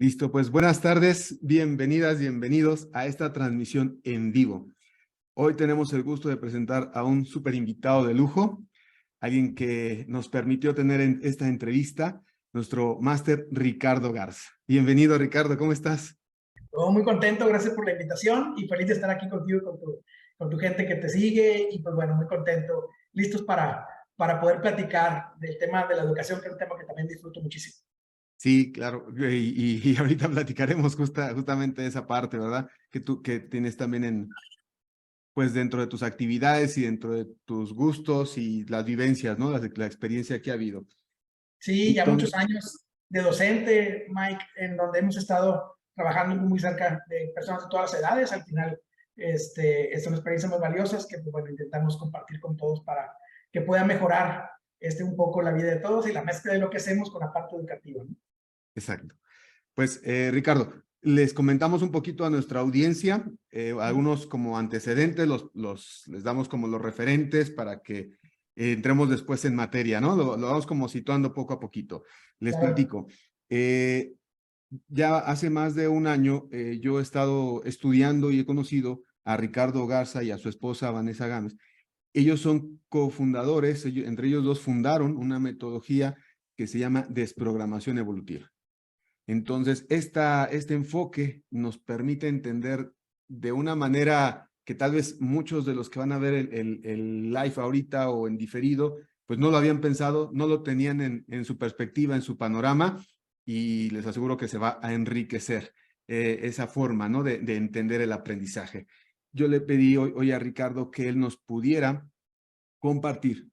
Listo, pues buenas tardes, bienvenidas, bienvenidos a esta transmisión en vivo. Hoy tenemos el gusto de presentar a un súper invitado de lujo, alguien que nos permitió tener en esta entrevista, nuestro máster Ricardo Garza. Bienvenido, Ricardo, ¿cómo estás? Todo muy contento, gracias por la invitación y feliz de estar aquí contigo y con tu gente que te sigue y pues bueno, muy contento, listos para poder platicar del tema de la educación, que es un tema que también disfruto muchísimo. Sí, claro, y ahorita platicaremos justamente de esa parte, ¿verdad? Que tú que tienes también pues dentro de tus actividades y dentro de tus gustos y las vivencias, ¿no? La experiencia que ha habido. Sí, ya muchos Entonces, años de docente, Mike, en donde hemos estado trabajando muy cerca de personas de todas las edades. Al final, son experiencias muy valiosas que, pues, bueno, intentamos compartir con todos para que pueda mejorar un poco la vida de todos y la mezcla de lo que hacemos con la parte educativa, ¿no? exacto. Pues, Ricardo, les comentamos un poquito a nuestra audiencia, algunos como antecedentes, les damos como los referentes para que entremos después en materia, ¿no? Lo vamos como situando poco a poquito. Les Claro. platico. Eh, ya hace más de un año yo he estado estudiando y he conocido a Ricardo Garza y a su esposa Vanessa Gámez. Ellos son cofundadores, entre ellos dos fundaron una metodología que se llama desprogramación evolutiva. Entonces, este enfoque nos permite entender de una manera que tal vez muchos de los que van a ver el live ahorita o en diferido, pues no lo habían pensado, no lo tenían en su perspectiva, en su panorama, y les aseguro que se va a enriquecer esa forma, ¿no? de entender el aprendizaje. Yo le pedí hoy a Ricardo que él nos pudiera compartir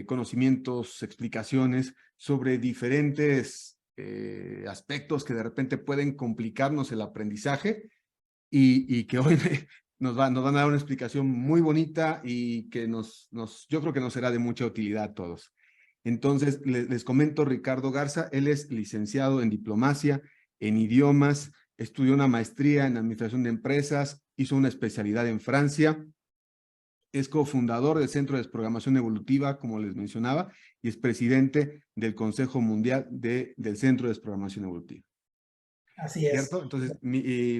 conocimientos, explicaciones sobre diferentes aspectos que de repente pueden complicarnos el aprendizaje y que hoy nos van a dar una explicación muy bonita y que yo creo que nos será de mucha utilidad a todos. Entonces, les comento, Ricardo Garza, él es licenciado en diplomacia, en idiomas, estudió una maestría en administración de empresas, hizo una especialidad en Francia, es cofundador del Centro de Desprogramación Evolutiva, como les mencionaba, y es presidente del Consejo Mundial del Centro de Desprogramación Evolutiva. Así es. ¿Cierto? Entonces,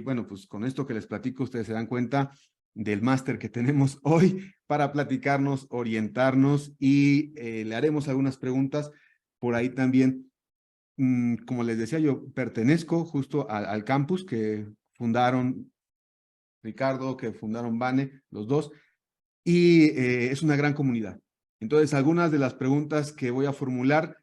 bueno, pues con esto que les platico, ustedes se dan cuenta del máster que tenemos hoy para platicarnos, orientarnos y le haremos algunas preguntas. Por ahí también, como les decía, yo pertenezco justo al campus que fundaron Ricardo, que fundaron Vane, los dos, y es una gran comunidad. Entonces, algunas de las preguntas que voy a formular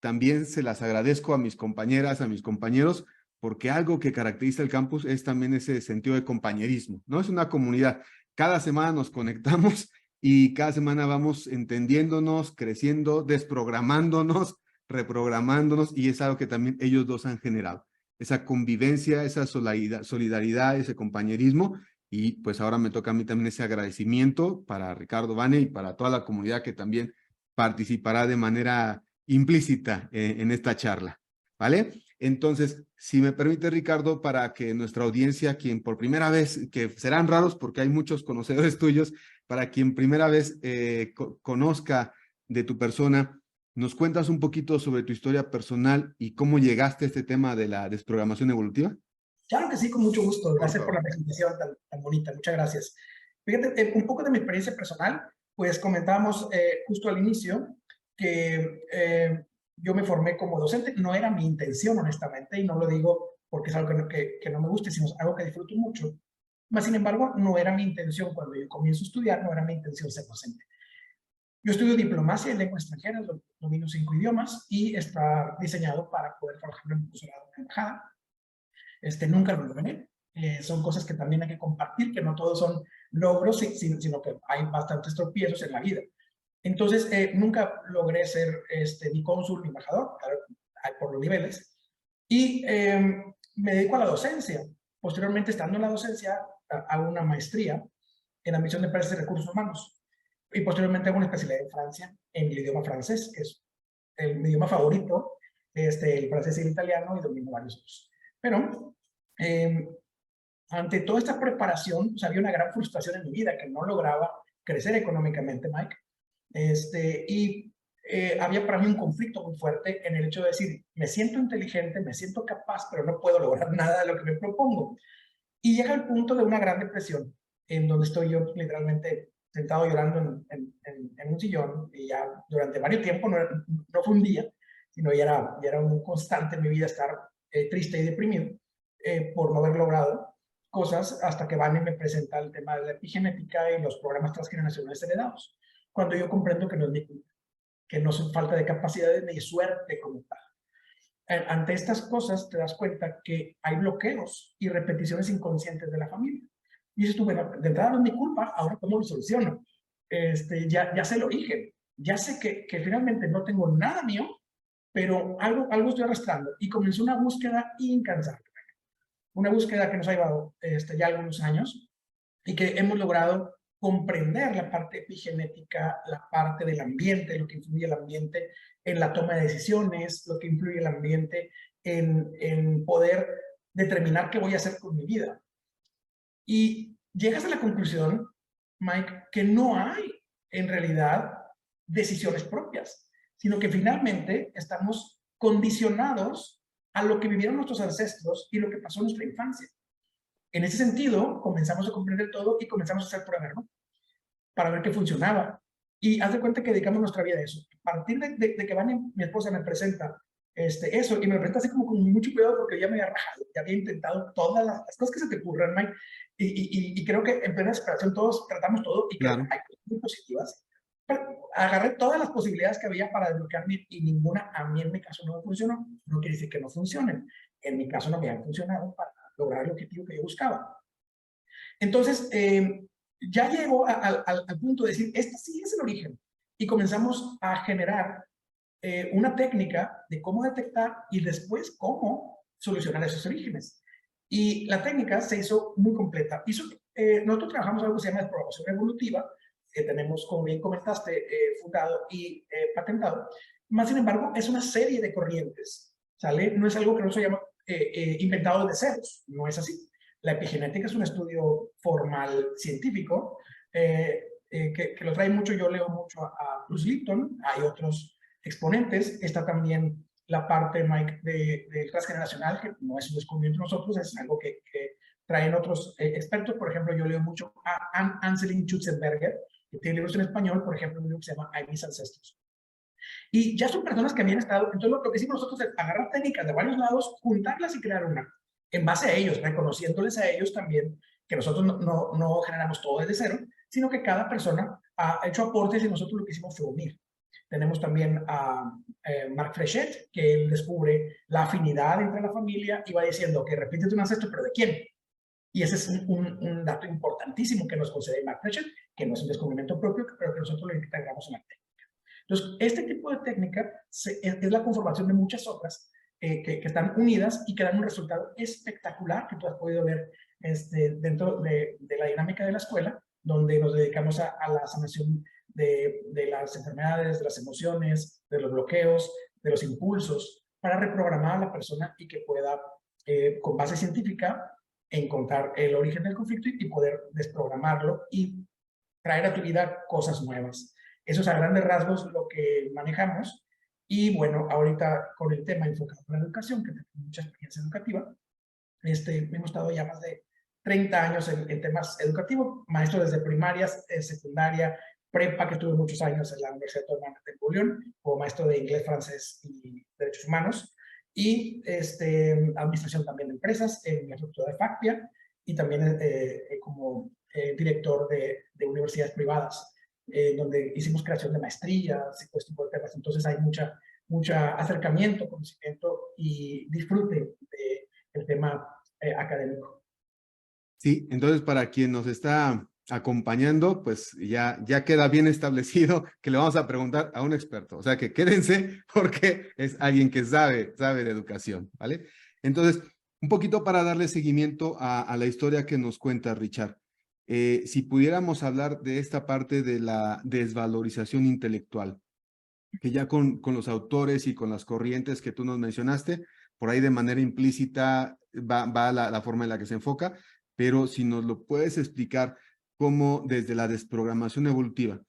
también se las agradezco a mis compañeras, a mis compañeros, porque algo que caracteriza el campus es también ese sentido de compañerismo, ¿no? Es una comunidad. Cada semana nos conectamos y cada semana vamos entendiéndonos, creciendo, desprogramándonos, reprogramándonos, y es algo que también ellos dos han generado. Esa convivencia, esa solidaridad, ese compañerismo, y pues ahora me toca a mí también ese agradecimiento para Ricardo Vane y para toda la comunidad que también participará de manera implícita en esta charla, ¿vale? Entonces, si me permite, Ricardo, para que nuestra audiencia, quien por primera vez, que serán raros porque hay muchos conocedores tuyos, para quien primera vez conozca de tu persona, ¿nos cuentas un poquito sobre tu historia personal y cómo llegaste a este tema de la desprogramación evolutiva? Claro que sí, con mucho gusto. Por Gracias por la favor. presentación tan bonita. Muchas gracias. Fíjate, un poco de mi experiencia personal, pues comentábamos justo al inicio que yo me formé como docente. No era mi intención, honestamente, y no lo digo porque es algo que no me guste, sino es algo que disfruto mucho. Mas, sin embargo, no era mi intención cuando yo comienzo a estudiar, no era mi intención ser docente. Yo estudio diplomacia en lengua extranjera, domino 5 idiomas y está diseñado para poder trabajar en un consulado, en una embajada. Nunca lo logré. Son cosas que también hay que compartir, que no todos son logros, sino que hay bastantes tropiezos en la vida. Entonces, nunca logré ser ni cónsul ni embajador, por los niveles, y me dedico a la docencia. Posteriormente, estando en la docencia, hago una maestría en admisión de empresas de recursos humanos, y posteriormente hago una especialidad en Francia, en el idioma francés, que es mi idioma favorito, el francés y el italiano, y domino varios otros. Pero eh, ante toda esta preparación, o sea, había una gran frustración en mi vida, que no lograba crecer económicamente, Mike. Y había para mí un conflicto muy fuerte en el hecho de decir, me siento inteligente, me siento capaz, pero no puedo lograr nada de lo que me propongo. Y llega el punto de una gran depresión, en donde estoy yo literalmente sentado llorando en un sillón, y ya durante varios tiempos, no fue un día, sino ya era un constante en mi vida estar triste y deprimido por no haber logrado cosas, hasta que Vane me presenta el tema de la epigenética y los programas transgeneracionales heredados, cuando yo comprendo que no es mi culpa, que no es falta de capacidades ni suerte como tal. Ante estas cosas te das cuenta que hay bloqueos y repeticiones inconscientes de la familia. Y dices tú, bueno, de entrada no es mi culpa, ahora ¿cómo lo soluciono? Ya sé el origen, ya sé que finalmente no tengo nada mío, pero algo estoy arrastrando. Y comenzó una búsqueda incansable, una búsqueda que nos ha llevado ya algunos años y que hemos logrado comprender la parte epigenética, la parte del ambiente, lo que influye el ambiente en la toma de decisiones, lo que influye el ambiente en poder determinar qué voy a hacer con mi vida. Y llegas a la conclusión, Mike, que no hay en realidad decisiones propias, sino que finalmente estamos condicionados a lo que vivieron nuestros ancestros y lo que pasó en nuestra infancia. En ese sentido, comenzamos a comprender todo y comenzamos a hacer pruebas, ¿no? Para ver qué funcionaba. Y haz de cuenta que dedicamos nuestra vida a eso. A partir de que Vania, mi esposa, me presenta eso, y me lo presenta así como con mucho cuidado porque ya me había rajado, ya había intentado todas las cosas que se te ocurran, Mike. Y creo que en plena desesperación todos tratamos todo y creo que Claro, hay cosas muy positivas. Pero agarré todas las posibilidades que había para desbloquearme y ninguna a mí en mi caso no funcionó. No quiere decir que no funcionen. En mi caso no me han funcionado para lograr el objetivo que yo buscaba. Entonces, ya llegó al punto de decir, este sí es el origen. Y comenzamos a generar una técnica de cómo detectar y después cómo solucionar esos orígenes. Y la técnica se hizo muy completa. Nosotros trabajamos algo que se llama programación evolutiva, que tenemos, como bien comentaste, fundado y patentado. Más sin embargo, es una serie de corrientes, ¿sale? No es algo que no se llama inventado de ceros, no es así. La epigenética es un estudio formal científico que lo trae mucho, yo leo mucho a Bruce Lipton, hay otros exponentes, está también la parte, Mike, de transgeneracional, que no es un descubrimiento de nosotros, es algo que traen otros expertos. Por ejemplo, yo leo mucho a Anselin Schutzenberger, que tiene libros en español, por ejemplo, un libro que se llama I, mis ancestros. Y ya son personas que habían estado, entonces lo que hicimos nosotros es agarrar técnicas de varios lados, juntarlas y crear una, en base a ellos, reconociéndoles a ellos también que nosotros no generamos todo desde cero, sino que cada persona ha hecho aportes y nosotros lo que hicimos fue unir. Tenemos también a Marc Frechet, que él descubre la afinidad entre la familia y va diciendo que repites un ancestro, pero ¿de quién? Y ese es un dato importantísimo que nos concede Marc Frechet, que no es un descubrimiento propio, pero que nosotros lo integramos en la técnica. Entonces, este tipo de técnica es la conformación de muchas otras que están unidas y que dan un resultado espectacular que tú has podido ver dentro de la dinámica de la escuela, donde nos dedicamos a la sanación de las enfermedades, de las emociones, de los bloqueos, de los impulsos, para reprogramar a la persona y que pueda, con base científica, encontrar el origen del conflicto y poder desprogramarlo y traer a tu vida cosas nuevas. Eso es a grandes rasgos lo que manejamos. Y bueno, ahorita con el tema enfocado en la educación, que tengo mucha experiencia educativa, hemos estado ya más de 30 años en temas educativos, maestro desde primarias, secundaria, prepa, que estuve muchos años en la Universidad Autónoma de Nuevo León, como maestro de inglés, francés y derechos humanos, y administración también de empresas en la estructura de FACPIA, y también como director de universidades privadas, donde hicimos creación de maestrías y todo este tipo de temas. Entonces hay mucha acercamiento, conocimiento y disfrute del tema académico. sí, entonces para quien nos está acompañando, pues ya queda bien establecido que le vamos a preguntar a un experto. O sea que quédense porque es alguien que sabe de educación, ¿vale? Entonces, un poquito para darle seguimiento a la historia que nos cuenta Richard. Si pudiéramos hablar de esta parte de la desvalorización intelectual, que ya con los autores y con las corrientes que tú nos mencionaste, por ahí de manera implícita va la forma en la que se enfoca, pero si nos lo puedes explicar cómo desde la desprogramación evolutiva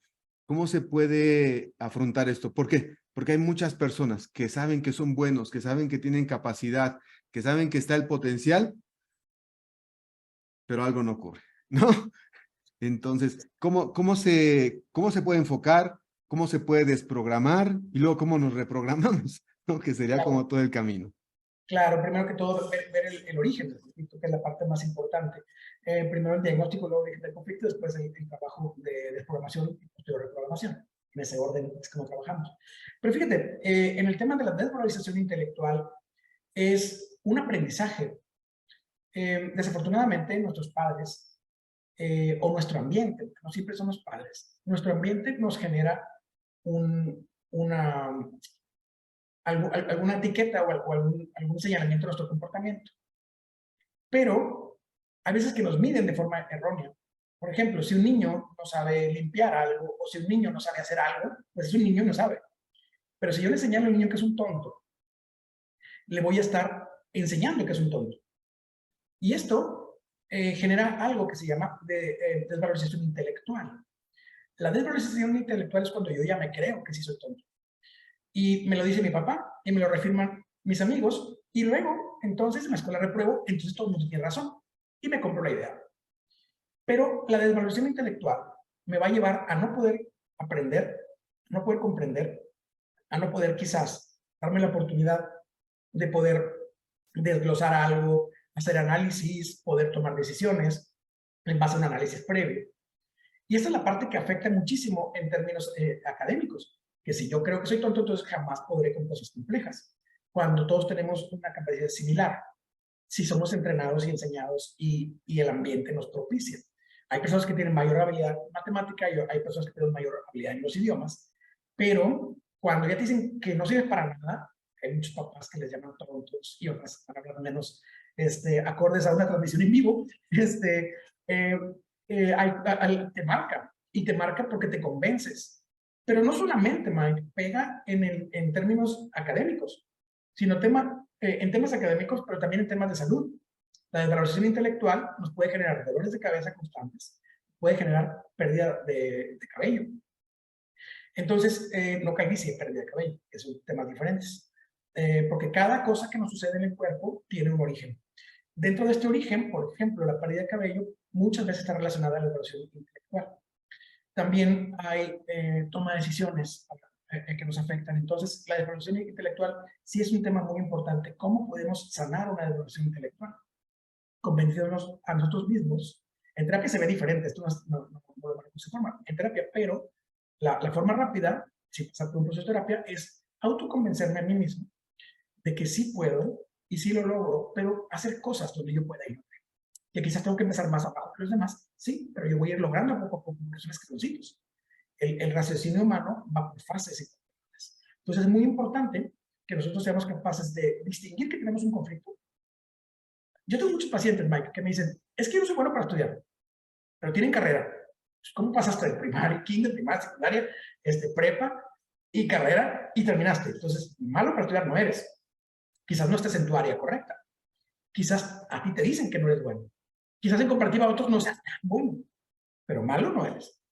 ¿Cómo se puede afrontar esto? ¿Por qué? Porque hay muchas personas que saben que son buenos, que saben que tienen capacidad, que saben que está el potencial, pero algo no ocurre, ¿no? Entonces, cómo se puede enfocar? ¿Cómo se puede desprogramar? Y luego, ¿cómo nos reprogramamos? ¿No? Que sería como Claro, todo el camino. claro, primero que todo, ver el origen del conflicto, que es la parte más importante. Primero el diagnóstico, luego el origen del conflicto, después el trabajo de desprogramación y posterior reprogramación. En ese orden es como trabajamos. Pero fíjate, en el tema de la desvalorización intelectual, es un aprendizaje. Desafortunadamente, nuestros padres o nuestro ambiente, porque no siempre son los padres, nuestro ambiente nos genera una, alguna etiqueta o algún señalamiento de nuestro comportamiento. Pero hay veces que nos miden de forma errónea. Por ejemplo, si un niño no sabe limpiar algo o si un niño no sabe hacer algo, pues es un niño y no sabe. Pero si yo le señalo al niño que es un tonto, le voy a estar enseñando que es un tonto. Y esto genera algo que se llama desvalorización intelectual. La desvalorización intelectual es cuando yo ya me creo que sí soy tonto. Y me lo dice mi papá y me lo reafirman mis amigos. Y luego, entonces, en la escuela repruebo, entonces todo el mundo tiene razón. Y me compro la idea. Pero la desvalorización intelectual me va a llevar a no poder aprender, a no poder comprender, a no poder quizás darme la oportunidad de poder desglosar algo, hacer análisis, poder tomar decisiones en base a un análisis previo. Y esa es la parte que afecta muchísimo en términos académicos, que si yo creo que soy tonto, entonces jamás podré con cosas complejas, cuando todos tenemos una capacidad similar, si somos entrenados y enseñados y el ambiente nos propicia. Hay personas que tienen mayor habilidad en matemática y hay personas que tienen mayor habilidad en los idiomas, pero cuando ya te dicen que no sirves para nada, hay muchos papás que les llaman tontos y otras van a hablar menos acordes a una transmisión en vivo, eh, te marca y te marca porque te convences. Pero no solamente, Mike, pega en términos académicos, sino en temas académicos, pero también en temas de salud. La desvalorización intelectual nos puede generar dolores de cabeza constantes, puede generar pérdida de cabello. Entonces, no calvicie, pérdida de cabello, que son temas diferentes. Porque cada cosa que nos sucede en el cuerpo tiene un origen. Dentro de este origen, por ejemplo, la pérdida de cabello muchas veces está relacionada a la desvalorización intelectual. También hay toma de decisiones que nos afectan. Entonces, la desvalorización intelectual sí es un tema muy importante. ¿Cómo podemos sanar una desvalorización intelectual? Convenciéndonos a nosotros mismos. En terapia se ve diferente, esto no se forma en terapia, pero la forma rápida, si pasar por un proceso de terapia, es autoconvencerme a mí mismo de que sí puedo y sí lo logro, pero hacer cosas donde yo pueda ir. Que quizás tengo que empezar más abajo que los demás, sí, pero yo voy a ir logrando poco a poco, porque son escaloncitos. El raciocinio humano va por fases y etapas. Entonces es muy importante que nosotros seamos capaces de distinguir que tenemos un conflicto. Yo tengo muchos pacientes, Mike, que me dicen, es que yo no soy bueno para estudiar, pero tienen carrera. ¿Cómo pasaste de primaria, kinder, primaria, secundaria, prepa y carrera y terminaste? Entonces, malo para estudiar no eres. Quizás no estés en tu área correcta. Quizás a ti te dicen que no eres bueno. Quizás en comparativa a otros no seas tan bueno, pero malo no eres.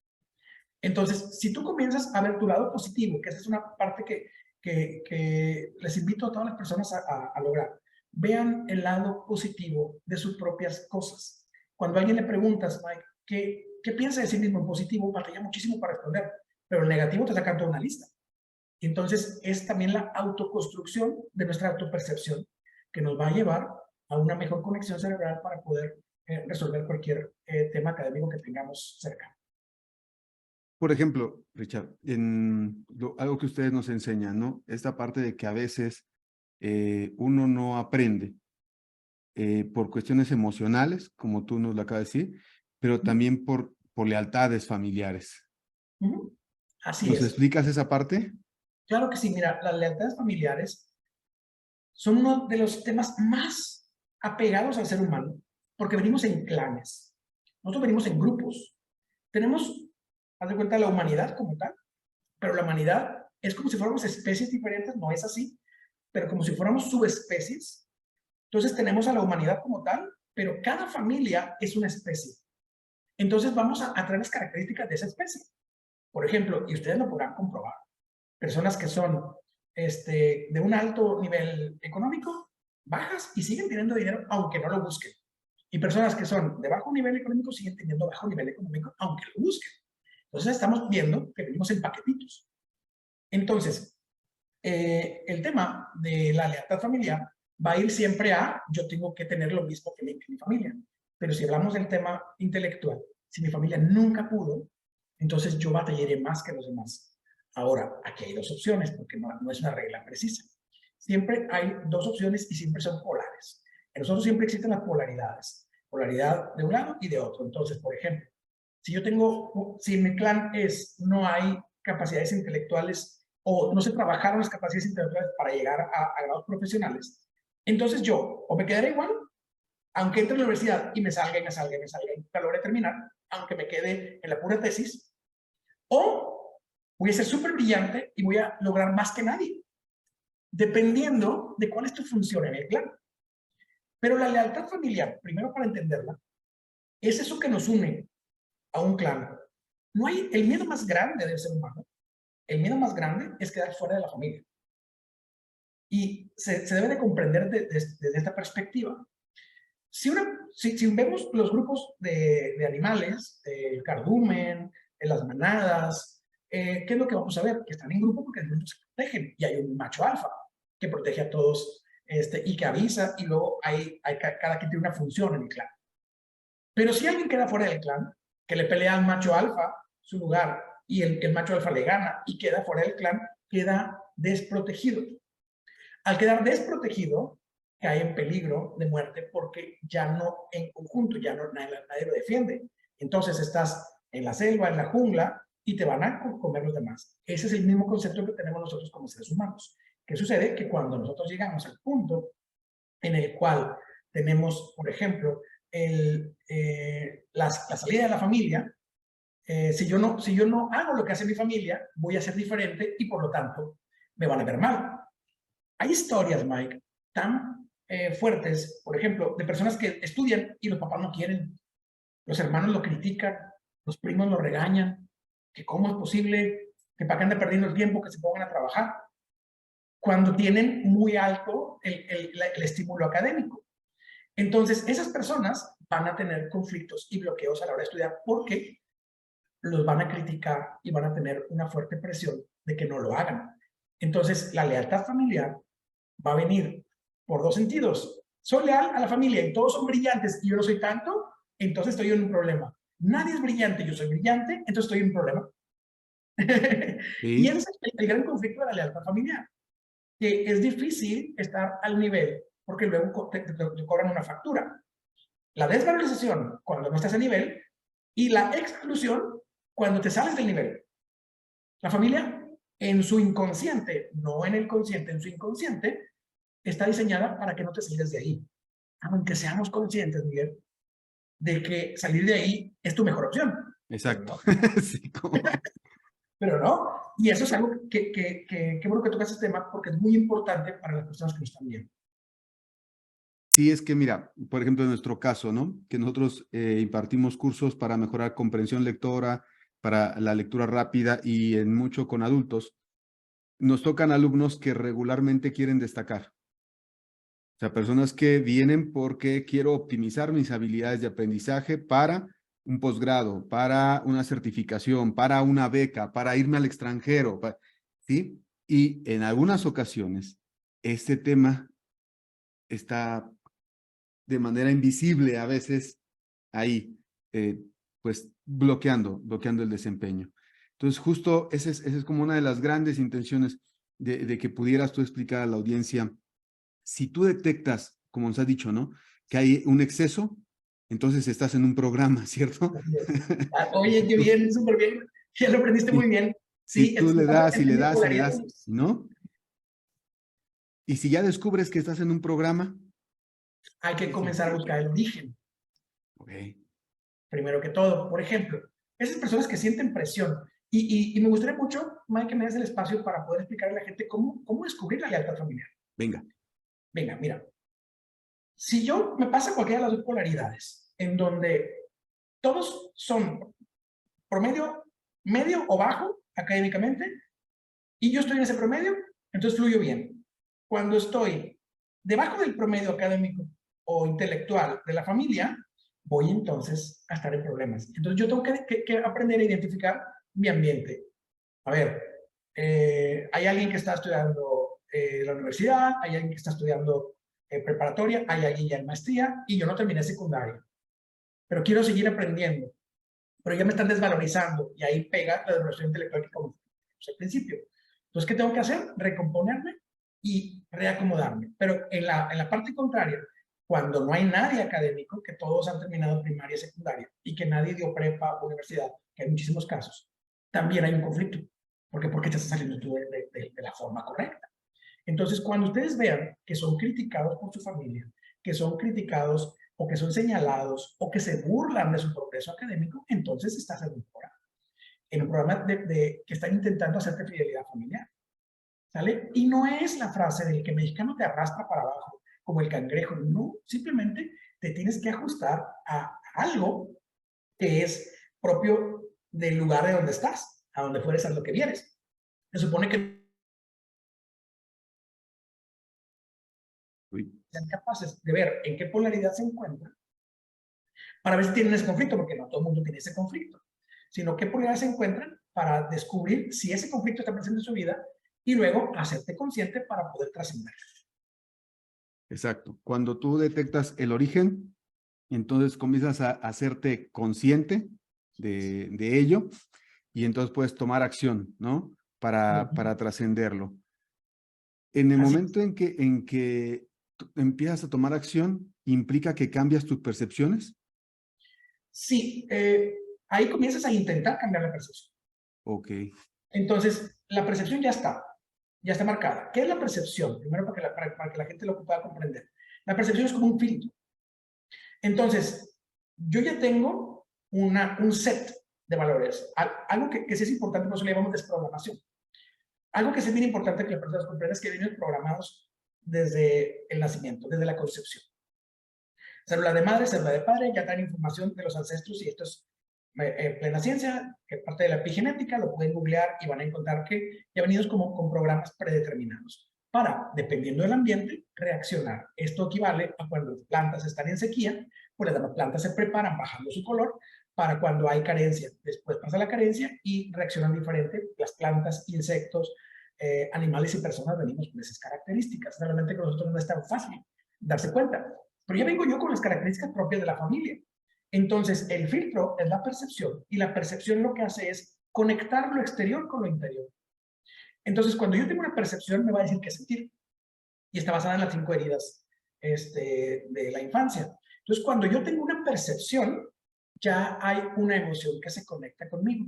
Entonces, si tú comienzas a ver tu lado positivo, que esa es una parte que les invito a todas las personas a lograr, vean el lado positivo de sus propias cosas. Cuando a alguien le preguntas, Mike, ¿qué piensa de sí mismo en positivo? Batalla muchísimo para responder, pero el negativo te saca toda una lista. Entonces, es también la autoconstrucción de nuestra autopercepción que nos va a llevar a una mejor conexión cerebral para poder resolver cualquier tema académico que tengamos cerca. Por ejemplo, Richard, algo que ustedes nos enseñan, ¿no? Esta parte de que a veces uno no aprende por cuestiones emocionales, como tú nos lo acabas de decir, pero también por lealtades familiares. Así ¿Nos es. explicas esa parte? Claro que sí, mira, las lealtades familiares son uno de los temas más apegados al ser humano, porque venimos en clanes. Nosotros venimos en grupos. Tenemos, haz de cuenta, la humanidad como tal, pero la humanidad es como si fuéramos especies diferentes, no es así, pero como si fuéramos subespecies. Entonces tenemos a la humanidad como tal, pero cada familia es una especie. Entonces vamos a traer las características de esa especie. Por ejemplo, y ustedes lo podrán comprobar, personas que son de un alto nivel económico, bajas y siguen teniendo dinero aunque no lo busquen. Y personas que son de bajo nivel económico siguen teniendo bajo nivel económico aunque lo busquen. Entonces estamos viendo que venimos en paquetitos. Entonces, el tema de la lealtad familiar va a ir siempre a yo tengo que tener lo mismo que mi familia. Pero si hablamos del tema intelectual, si mi familia nunca pudo, entonces yo batallaré más que los demás. Ahora, aquí hay dos opciones, porque no es una regla precisa. Siempre hay dos opciones y siempre son polares. En nosotros siempre existen las polaridades. Polaridad de un lado y de otro. Entonces, por ejemplo, si mi clan no hay capacidades intelectuales o no se trabajaron las capacidades intelectuales para llegar a grados profesionales, entonces yo o me quedaré igual, aunque entre a la universidad y me salga y nunca logre terminar, aunque me quede en la pura tesis, o voy a ser súper brillante y voy a lograr más que nadie, dependiendo de cuál es tu función en el clan. Pero la lealtad familiar, primero para entenderla, es eso que nos une a un clan. No hay el miedo más grande del ser humano. El miedo más grande es quedar fuera de la familia. Y se debe de comprender desde esta perspectiva. Si vemos los grupos de animales, el cardumen, las manadas, ¿qué es lo que vamos a ver? Que están en grupo porque en grupo se protegen y hay un macho alfa que protege a todos y que avisa y luego cada quien tiene una función en el clan. Pero si alguien queda fuera del clan, que le pelea al macho alfa su lugar y el macho alfa le gana y queda fuera del clan, queda desprotegido. Al quedar desprotegido, cae en peligro de muerte porque ya no en conjunto, ya no, nadie lo defiende. Entonces estás en la selva, en la jungla, y te van a comer los demás. Ese es el mismo concepto que tenemos nosotros como seres humanos. ¿Qué sucede? Que cuando nosotros llegamos al punto en el cual tenemos, por ejemplo, la salida de la familia, si yo no hago lo que hace mi familia, voy a ser diferente y por lo tanto me van a ver mal. Hay historias, Mike, tan fuertes, por ejemplo, de personas que estudian y los papás no quieren, los hermanos lo critican, los primos lo regañan, que cómo es posible que para qué ande perdiendo el tiempo, que se pongan a trabajar, cuando tienen muy alto el estímulo académico. Entonces, esas personas van a tener conflictos y bloqueos a la hora de estudiar porque los van a criticar y van a tener una fuerte presión de que no lo hagan. Entonces, la lealtad familiar va a venir por dos sentidos. Soy leal a la familia y todos son brillantes y yo no soy tanto, entonces estoy en un problema. Nadie es brillante, yo soy brillante, entonces estoy en un problema. Y ese es el gran conflicto de la lealtad familiar, que es difícil estar al nivel porque luego te cobran una factura. La desvalorización cuando no estás a nivel y la exclusión cuando te sales del nivel. La familia en su inconsciente, no en el consciente, en su inconsciente, está diseñada para que no te salgas de ahí. Aunque seamos conscientes, Miguel, de que salir de ahí es tu mejor opción. Exacto. Sí, pero no. Y eso es algo que bueno que tocas este tema porque es muy importante para las personas que nos están viendo. Sí, es que mira, por ejemplo, en nuestro caso, ¿no? Que nosotros impartimos cursos para mejorar comprensión lectora, para la lectura rápida y en mucho con adultos, nos tocan alumnos que regularmente quieren destacar. O sea, personas que vienen porque quiero optimizar mis habilidades de aprendizaje para un posgrado, para una certificación, para una beca, para irme al extranjero, ¿sí? Y en algunas ocasiones, este tema está de manera invisible a veces ahí, pues bloqueando el desempeño. Entonces, justo esa es como una de las grandes intenciones de que pudieras tú explicar a la audiencia. Si tú detectas, como nos has dicho, ¿no? Que hay un exceso, entonces estás en un programa, ¿cierto? Oye, qué bien, súper bien. Ya lo aprendiste muy bien. Si Sí, tú le das y le das y le polaridad. das, ¿no? Y si ya descubres que estás en un programa, Hay que comenzar a buscar el origen. okay. Primero que todo. Por ejemplo, esas personas que sienten presión. Y me gustaría mucho, Mike, que me des el espacio para poder explicarle a la gente cómo descubrir la lealtad familiar. Venga. Venga, mira. Si yo me pasa cualquiera de las dos polaridades, en donde todos son promedio medio o bajo académicamente, y yo estoy en ese promedio, entonces fluyo bien. Cuando estoy debajo del promedio académico o intelectual de la familia, voy entonces a estar en problemas. Entonces yo tengo que aprender a identificar mi ambiente. A ver, hay alguien que está estudiando la universidad, hay alguien que está estudiando preparatoria, hay alguien ya en maestría, y yo no terminé secundaria. Pero quiero seguir aprendiendo. Pero ya me están desvalorizando, y ahí pega la desvalorización intelectual que comenté al principio. Entonces, ¿qué tengo que hacer? Recomponerme y reacomodarme. Pero en la parte contraria, cuando no hay nadie académico, que todos han terminado primaria y secundaria, y que nadie dio prepa o universidad, que hay muchísimos casos, también hay un conflicto. ¿Por qué te estás saliendo tú de la forma correcta? Entonces, cuando ustedes vean que son criticados por su familia, que son criticados o que son señalados o que se burlan de su progreso académico, entonces estás en un programa que están intentando hacerte fidelidad familiar. ¿Sale? Y no es la frase del que mexicano te arrastra para abajo, como el cangrejo. No, simplemente te tienes que ajustar a algo que es propio del lugar de donde estás, a donde fueres, a lo que vienes. Se supone que Uy. sean capaces de ver en qué polaridad se encuentran para ver si tienen ese conflicto, porque no todo el mundo tiene ese conflicto, sino qué polaridad se encuentran para descubrir si ese conflicto está presente en su vida y luego hacerte consciente para poder trascender. Exacto. Cuando tú detectas el origen, entonces comienzas a hacerte consciente de ello y entonces puedes tomar acción, ¿no? Para trascenderlo. En el Así momento en que empiezas a tomar acción, ¿implica que cambias tus percepciones? sí, ahí comienzas a intentar cambiar la percepción. Ok. Entonces, la percepción ya está marcada. ¿Qué es la percepción? Primero, para que la gente lo pueda comprender. La percepción es como un filtro. Entonces, yo ya tengo un set de valores, algo que sí es importante, por eso le llamamos desprogramación. Algo que sí es bien importante que las personas comprendan es que vienen programados desde el nacimiento, desde la concepción. Célula de madre, célula de padre, ya dan información de los ancestros, y esto es plena ciencia, que parte de la epigenética, lo pueden googlear y van a encontrar que ya venidos como con programas predeterminados para, dependiendo del ambiente, reaccionar. Esto equivale a cuando las plantas están en sequía, pues las plantas se preparan bajando su color para cuando hay carencia. Después pasa la carencia y reaccionan diferente. Las plantas, insectos, animales y personas venimos con esas características. Realmente con nosotros no es tan fácil darse cuenta. Pero ya vengo yo con las características propias de la familia. Entonces, el filtro es la percepción, y la percepción lo que hace es conectar lo exterior con lo interior. Entonces, cuando yo tengo una percepción, me va a decir qué sentir. Y está basada en las 5 heridas de la infancia. Entonces, cuando yo tengo una percepción, ya hay una emoción que se conecta conmigo.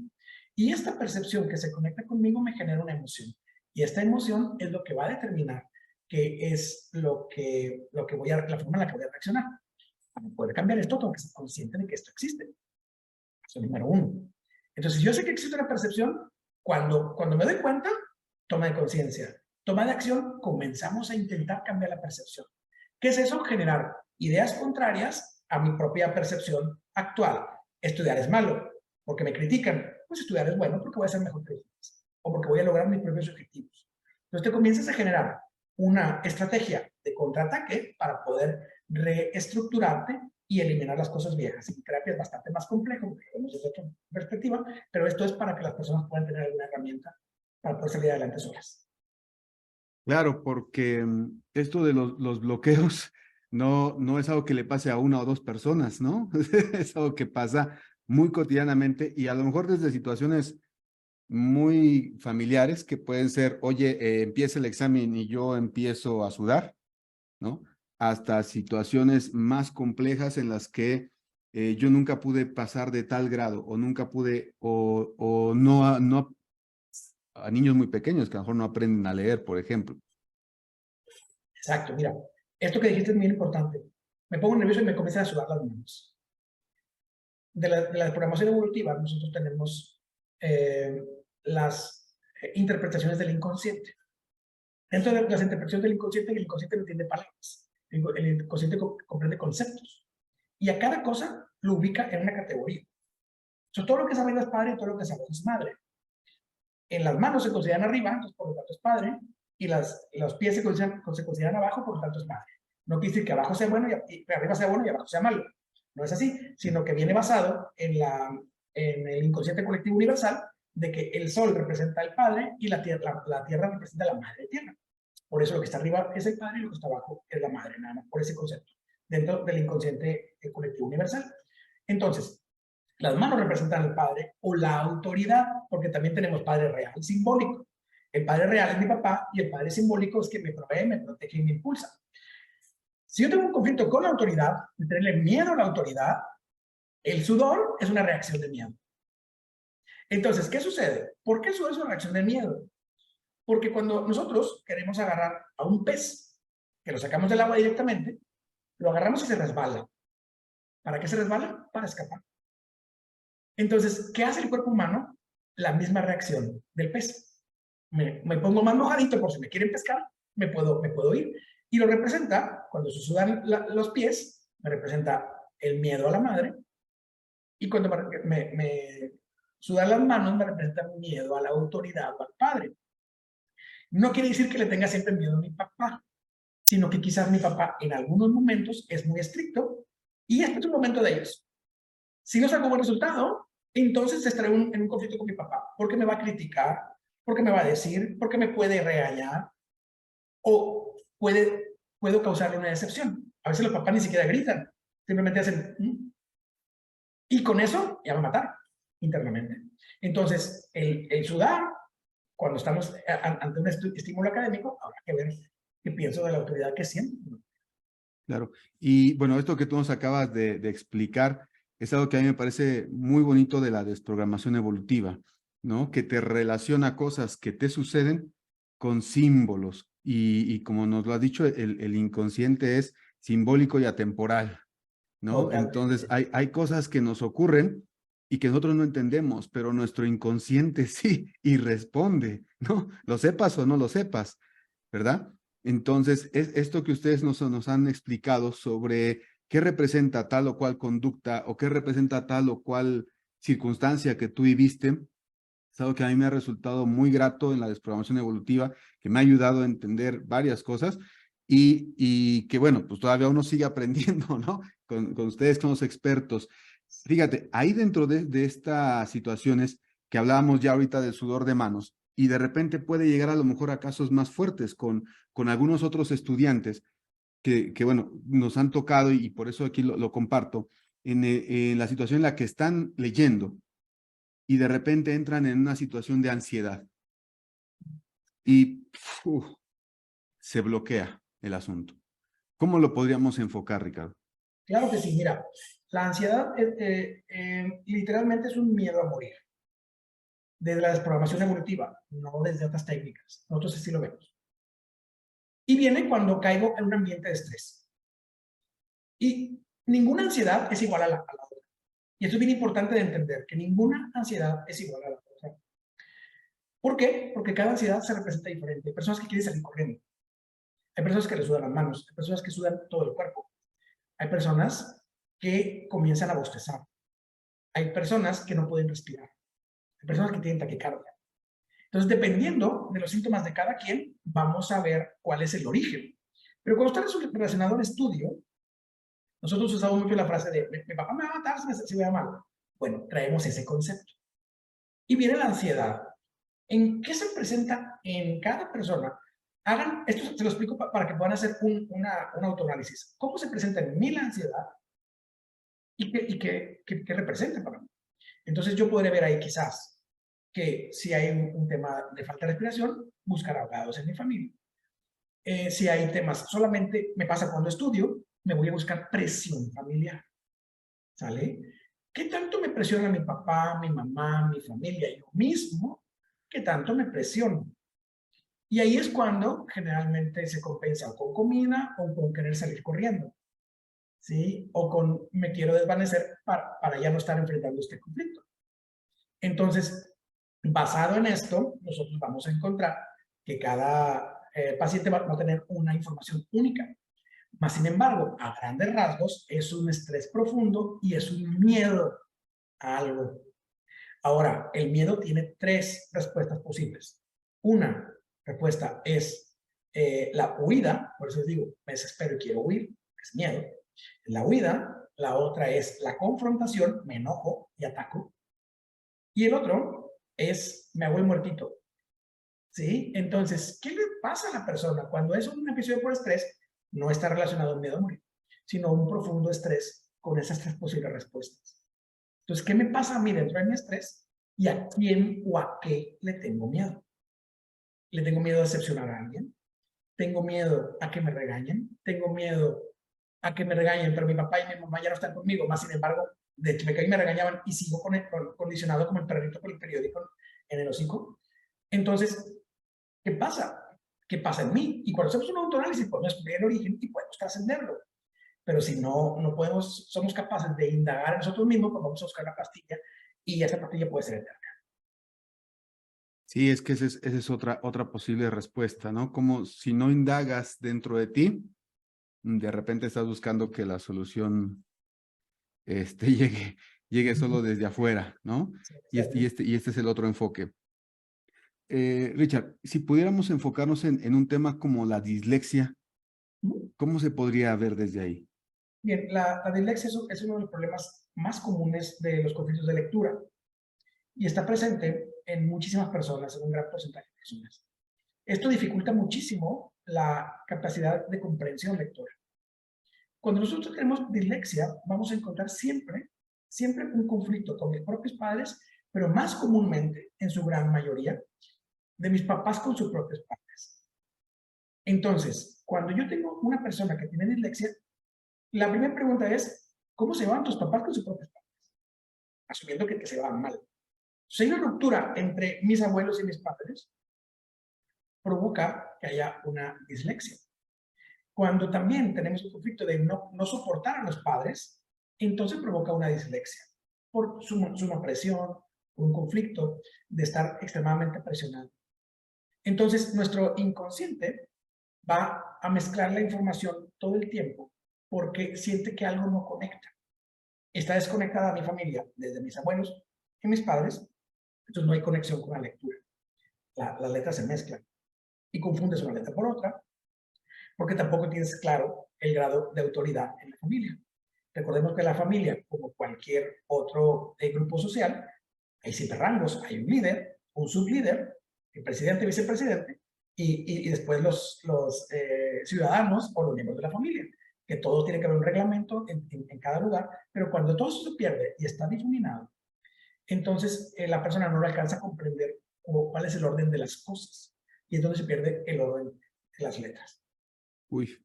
Y esta percepción que se conecta conmigo me genera una emoción. Y esta emoción es lo que va a determinar qué es la forma en la que voy a reaccionar. Para poder cambiar esto, tengo que ser consciente de que esto existe. Eso es número 1. Entonces, yo sé que existe una percepción. Cuando me doy cuenta, toma de conciencia. Toma de acción, comenzamos a intentar cambiar la percepción. ¿Qué es eso? Generar ideas contrarias a mi propia percepción actual. Estudiar es malo, porque me critican. Pues estudiar es bueno, porque voy a ser mejor que los demás, o porque voy a lograr mis propios objetivos. Entonces te comienzas a generar una estrategia de contraataque para poder reestructurarte y eliminar las cosas viejas. En terapia es bastante más complejo, porque lo vemos desde otra perspectiva, pero esto es para que las personas puedan tener alguna herramienta para poder salir adelante solas. Claro, porque esto de los bloqueos no es algo que le pase a una o dos personas, ¿no? Es algo que pasa muy cotidianamente y a lo mejor desde situaciones muy familiares que pueden ser, oye, empieza el examen y yo empiezo a sudar, ¿no? Hasta situaciones más complejas en las que yo nunca pude pasar de tal grado o nunca pude, o no a niños muy pequeños que a lo mejor no aprenden a leer, por ejemplo. Exacto, mira, esto que dijiste es muy importante. Me pongo nervioso y me comienzan a sudar las manos. De la programación evolutiva, nosotros tenemos las interpretaciones del inconsciente. Dentro de las interpretaciones del inconsciente, el inconsciente no entiende palabras. El inconsciente comprende conceptos. Y a cada cosa lo ubica en una categoría. Todo lo que es arriba es padre y todo lo que es abajo es madre. En las manos se consideran arriba, entonces por lo tanto es padre, y los pies se consideran abajo, por lo tanto es madre. No quiere decir que abajo sea bueno y arriba sea bueno y abajo sea malo. No es así, sino que viene basado en el inconsciente colectivo universal de que el sol representa al padre y la tierra representa a la madre tierra. Por eso lo que está arriba es el padre y lo que está abajo es la madre, nada más por ese concepto, dentro del inconsciente colectivo universal. Entonces, las manos representan al padre o la autoridad, porque también tenemos padre real y simbólico. El padre real es mi papá y el padre simbólico es que me provee, me protege y me impulsa. Si yo tengo un conflicto con la autoridad, de tenerle miedo a la autoridad, el sudor es una reacción de miedo. Entonces, ¿qué sucede? ¿Por qué el sudor es una reacción de miedo? Porque cuando nosotros queremos agarrar a un pez, que lo sacamos del agua directamente, lo agarramos y se resbala. ¿Para qué se resbala? Para escapar. Entonces, ¿qué hace el cuerpo humano? La misma reacción del pez. Me pongo más mojadito por si me quieren pescar, me puedo ir. Y lo representa, cuando se sudan los pies, me representa el miedo a la madre. Y cuando me sudan las manos, me representa miedo a la autoridad o al padre. No quiere decir que le tenga siempre miedo a mi papá, sino que quizás mi papá en algunos momentos es muy estricto y este es un momento de ellos. Si no saco buen resultado, entonces estaré en un conflicto con mi papá, porque me va a criticar, porque me va a decir, porque me puede regañar, o puedo causarle una decepción. A veces los papás ni siquiera gritan, simplemente hacen y con eso ya va a matar internamente. Entonces, el sudar, cuando estamos ante un estímulo académico, habrá que ver qué pienso de la autoridad que siento. Claro. Y bueno, esto que tú nos acabas de explicar es algo que a mí me parece muy bonito de la desprogramación evolutiva, ¿no? Que te relaciona cosas que te suceden con símbolos. Y como nos lo has dicho, el inconsciente es simbólico y atemporal, ¿no? Totalmente. Entonces, hay cosas que nos ocurren y que nosotros no entendemos, pero nuestro inconsciente sí, y responde, ¿no? Lo sepas o no lo sepas, ¿verdad? Entonces, es esto que ustedes nos han explicado sobre qué representa tal o cual conducta o qué representa tal o cual circunstancia que tú viviste, es algo que a mí me ha resultado muy grato en la desprogramación evolutiva, que me ha ayudado a entender varias cosas y que, bueno, pues todavía uno sigue aprendiendo, ¿no? Con ustedes, con los expertos. Fíjate, ahí dentro de estas situaciones que hablábamos ya ahorita del sudor de manos, y de repente puede llegar a lo mejor a casos más fuertes con algunos otros estudiantes que, bueno, nos han tocado y por eso aquí lo comparto, en la situación en la que están leyendo y de repente entran en una situación de ansiedad y se bloquea el asunto. ¿Cómo lo podríamos enfocar, Ricardo? Claro que sí, mira, la ansiedad literalmente es un miedo a morir. Desde la desprogramación evolutiva, no desde otras técnicas. Nosotros así lo vemos. Y viene cuando caigo en un ambiente de estrés. Y ninguna ansiedad es igual a la otra. Y esto es bien importante de entender, que ninguna ansiedad es igual a la otra. ¿Por qué? Porque cada ansiedad se representa diferente. Hay personas que quieren salir corriendo. Hay personas que les sudan las manos. Hay personas que sudan todo el cuerpo. Hay personas que comienzan a bostezar. Hay personas que no pueden respirar. Hay personas que tienen taquicardia. Entonces, dependiendo de los síntomas de cada quien, vamos a ver cuál es el origen. Pero cuando está relacionado a un estudio, nosotros usamos mucho la frase de mi papá me va a matar si me va mal. Bueno, traemos ese concepto. Y viene la ansiedad. ¿En qué se presenta en cada persona? Hagan, esto se lo explico para que puedan hacer un autoanálisis. ¿Cómo se presenta en mí la ansiedad? ¿Y qué representa para mí? Entonces yo podré ver ahí quizás que si hay un tema de falta de respiración, buscar abogados en mi familia. Si hay temas, solamente me pasa cuando estudio, me voy a buscar presión familiar. ¿Sale? ¿Qué tanto me presiona mi papá, mi mamá, mi familia y yo mismo? ¿Qué tanto me presiona? Y ahí es cuando generalmente se compensa o con comida o con querer salir corriendo. ¿Sí? O con me quiero desvanecer para ya no estar enfrentando este conflicto. Entonces, basado en esto, nosotros vamos a encontrar que cada paciente va a tener una información única. Mas, sin embargo, a grandes rasgos, es un estrés profundo y es un miedo a algo. Ahora, el miedo tiene tres respuestas posibles. Una respuesta es la huida, por eso les digo, me desespero y quiero huir, es miedo. La huida, la otra es la confrontación, me enojo y ataco. Y el otro es me hago el muertito, ¿sí? Entonces, ¿qué le pasa a la persona cuando es un episodio por estrés? No está relacionado al miedo a morir, sino un profundo estrés con esas tres posibles respuestas. Entonces, ¿qué me pasa a mí dentro de mi estrés? ¿Y a quién o a qué le tengo miedo? ¿Le tengo miedo a decepcionar a alguien? ¿Tengo miedo a que me regañen? ¿Tengo miedo a que me regañen, pero mi papá y mi mamá ya no están conmigo? Más sin embargo, de que me caí me regañaban y sigo condicionado como el perrito por el periódico en el hocico. Entonces, ¿qué pasa? ¿Qué pasa en mí? Y cuando hacemos un autoanálisis, podemos descubrir el origen y podemos trascenderlo. Pero si no podemos, somos capaces de indagar en nosotros mismos, pues vamos a buscar la pastilla y esa pastilla puede ser eterna. Sí, es que esa es otra posible respuesta, ¿no? Como si no indagas dentro de ti, de repente estás buscando que la solución llegue solo desde afuera, ¿no? Sí, Y este es el otro enfoque. Richard, si pudiéramos enfocarnos en un tema como la dislexia, ¿cómo se podría ver desde ahí? bien, la dislexia es uno de los problemas más comunes de los conflictos de lectura y está presente en muchísimas personas, en un gran porcentaje de personas. Esto dificulta muchísimo la capacidad de comprensión lectora. Cuando nosotros tenemos dislexia, vamos a encontrar siempre un conflicto con mis propios padres, pero más comúnmente, en su gran mayoría, de mis papás con sus propios padres. Entonces, cuando yo tengo una persona que tiene dislexia, la primera pregunta es, ¿cómo se van tus papás con sus propios padres? Asumiendo que se van mal. Si hay una ruptura entre mis abuelos y mis padres, provoca que haya una dislexia. Cuando también tenemos un conflicto de no soportar a los padres, entonces provoca una dislexia por suma presión, por un conflicto de estar extremadamente presionado. Entonces, nuestro inconsciente va a mezclar la información todo el tiempo porque siente que algo no conecta. Está desconectada mi familia desde mis abuelos y mis padres, entonces no hay conexión con la lectura. Las letras se mezclan y confundes una letra por otra porque tampoco tienes claro el grado de autoridad en la familia. Recordemos que la familia, como cualquier otro grupo social, hay 7 rangos. Hay un líder, un sublíder, el presidente, vicepresidente, y después los ciudadanos o los miembros de la familia, que todos tienen que haber un reglamento en cada lugar, pero cuando todo eso se pierde y está difuminado, entonces la persona no lo alcanza a comprender cuál es el orden de las cosas, y entonces se pierde el orden de las letras. Uy,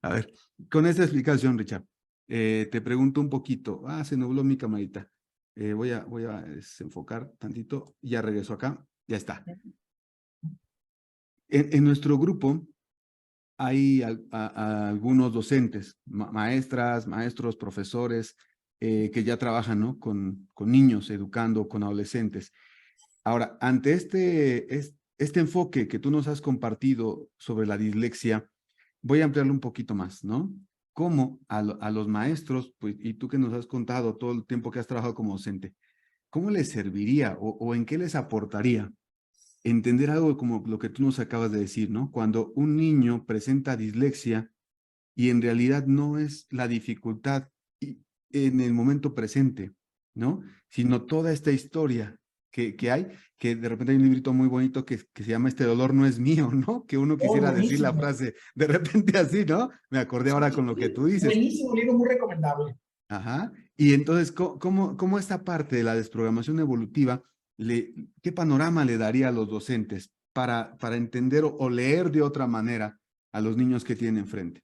a ver, con esta explicación, Richard, te pregunto un poquito. Se nubló mi camarita. Voy a desenfocar tantito. Ya regreso acá. Ya está. En nuestro grupo hay algunos docentes, maestras, maestros, profesores, que ya trabajan, ¿no? con niños, educando, con adolescentes. Ahora, ante este enfoque que tú nos has compartido sobre la dislexia, voy a ampliarlo un poquito más, ¿no? ¿Cómo a los maestros, pues, y tú que nos has contado todo el tiempo que has trabajado como docente, cómo les serviría o en qué les aportaría entender algo como lo que tú nos acabas de decir, ¿no? Cuando un niño presenta dislexia y en realidad no es la dificultad en el momento presente, ¿no? Sino toda esta historia que hay, que de repente hay un librito muy bonito que se llama Este dolor no es mío, ¿no? Que uno Oh, quisiera decir la buenísimo. frase de repente así, ¿no? Me acordé ahora con lo que tú dices. Buenísimo, libro muy recomendable. Ajá. Y entonces, ¿cómo esta parte de la desprogramación evolutiva, qué panorama le daría a los docentes para entender o leer de otra manera a los niños que tienen enfrente?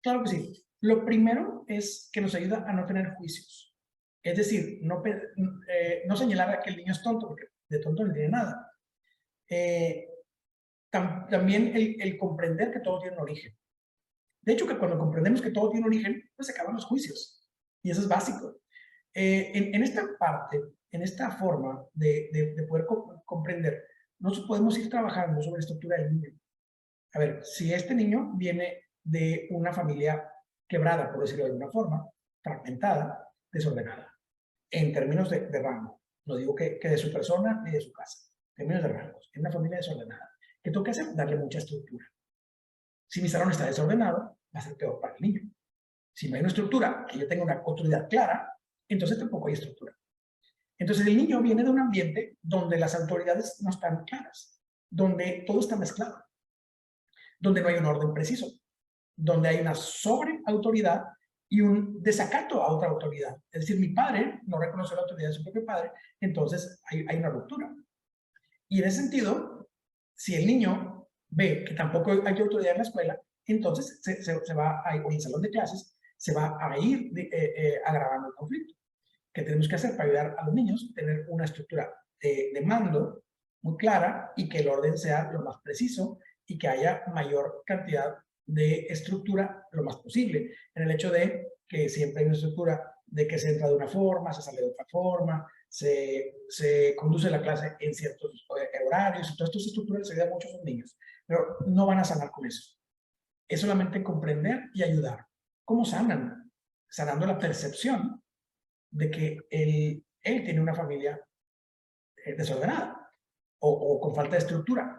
Claro que sí. Lo primero es que nos ayuda a no tener juicios. Es decir, no señalar a que el niño es tonto, porque de tonto no tiene nada. También el comprender que todo tiene un origen. De hecho, que cuando comprendemos que todo tiene un origen, pues se acaban los juicios. Y eso es básico. En esta parte, en esta forma de poder comprender, nosotros podemos ir trabajando sobre la estructura del niño. A ver, si este niño viene de una familia quebrada, por decirlo de alguna forma, fragmentada, desordenada, en términos de rango. no digo que de su persona ni de su casa, en términos de rasgos, en una familia desordenada. ¿Qué tengo que hacer? Darle mucha estructura. Si mi salón está desordenado, va a ser peor para el niño. Si no hay una estructura, que yo tenga una autoridad clara, entonces tampoco hay estructura. Entonces el niño viene de un ambiente donde las autoridades no están claras, donde todo está mezclado, donde no hay un orden preciso, donde hay una sobreautoridad y un desacato a otra autoridad. Es decir, mi padre no reconoce la autoridad de su propio padre, entonces hay una ruptura. Y en ese sentido, si el niño ve que tampoco hay autoridad en la escuela, entonces se va a ir, o en el salón de clases, se va a ir agravando el conflicto. ¿Qué tenemos que hacer para ayudar a los niños? Tener una estructura de mando muy clara y que el orden sea lo más preciso y que haya mayor cantidad de estructura lo más posible, en el hecho de que siempre hay una estructura de que se entra de una forma, se sale de otra forma, se conduce la clase en ciertos horarios, y todas estas estructuras se ayudan mucho a los niños, pero no van a sanar con eso. Es solamente comprender y ayudar. ¿Cómo sanan? Sanando la percepción de que él tiene una familia desordenada o con falta de estructura.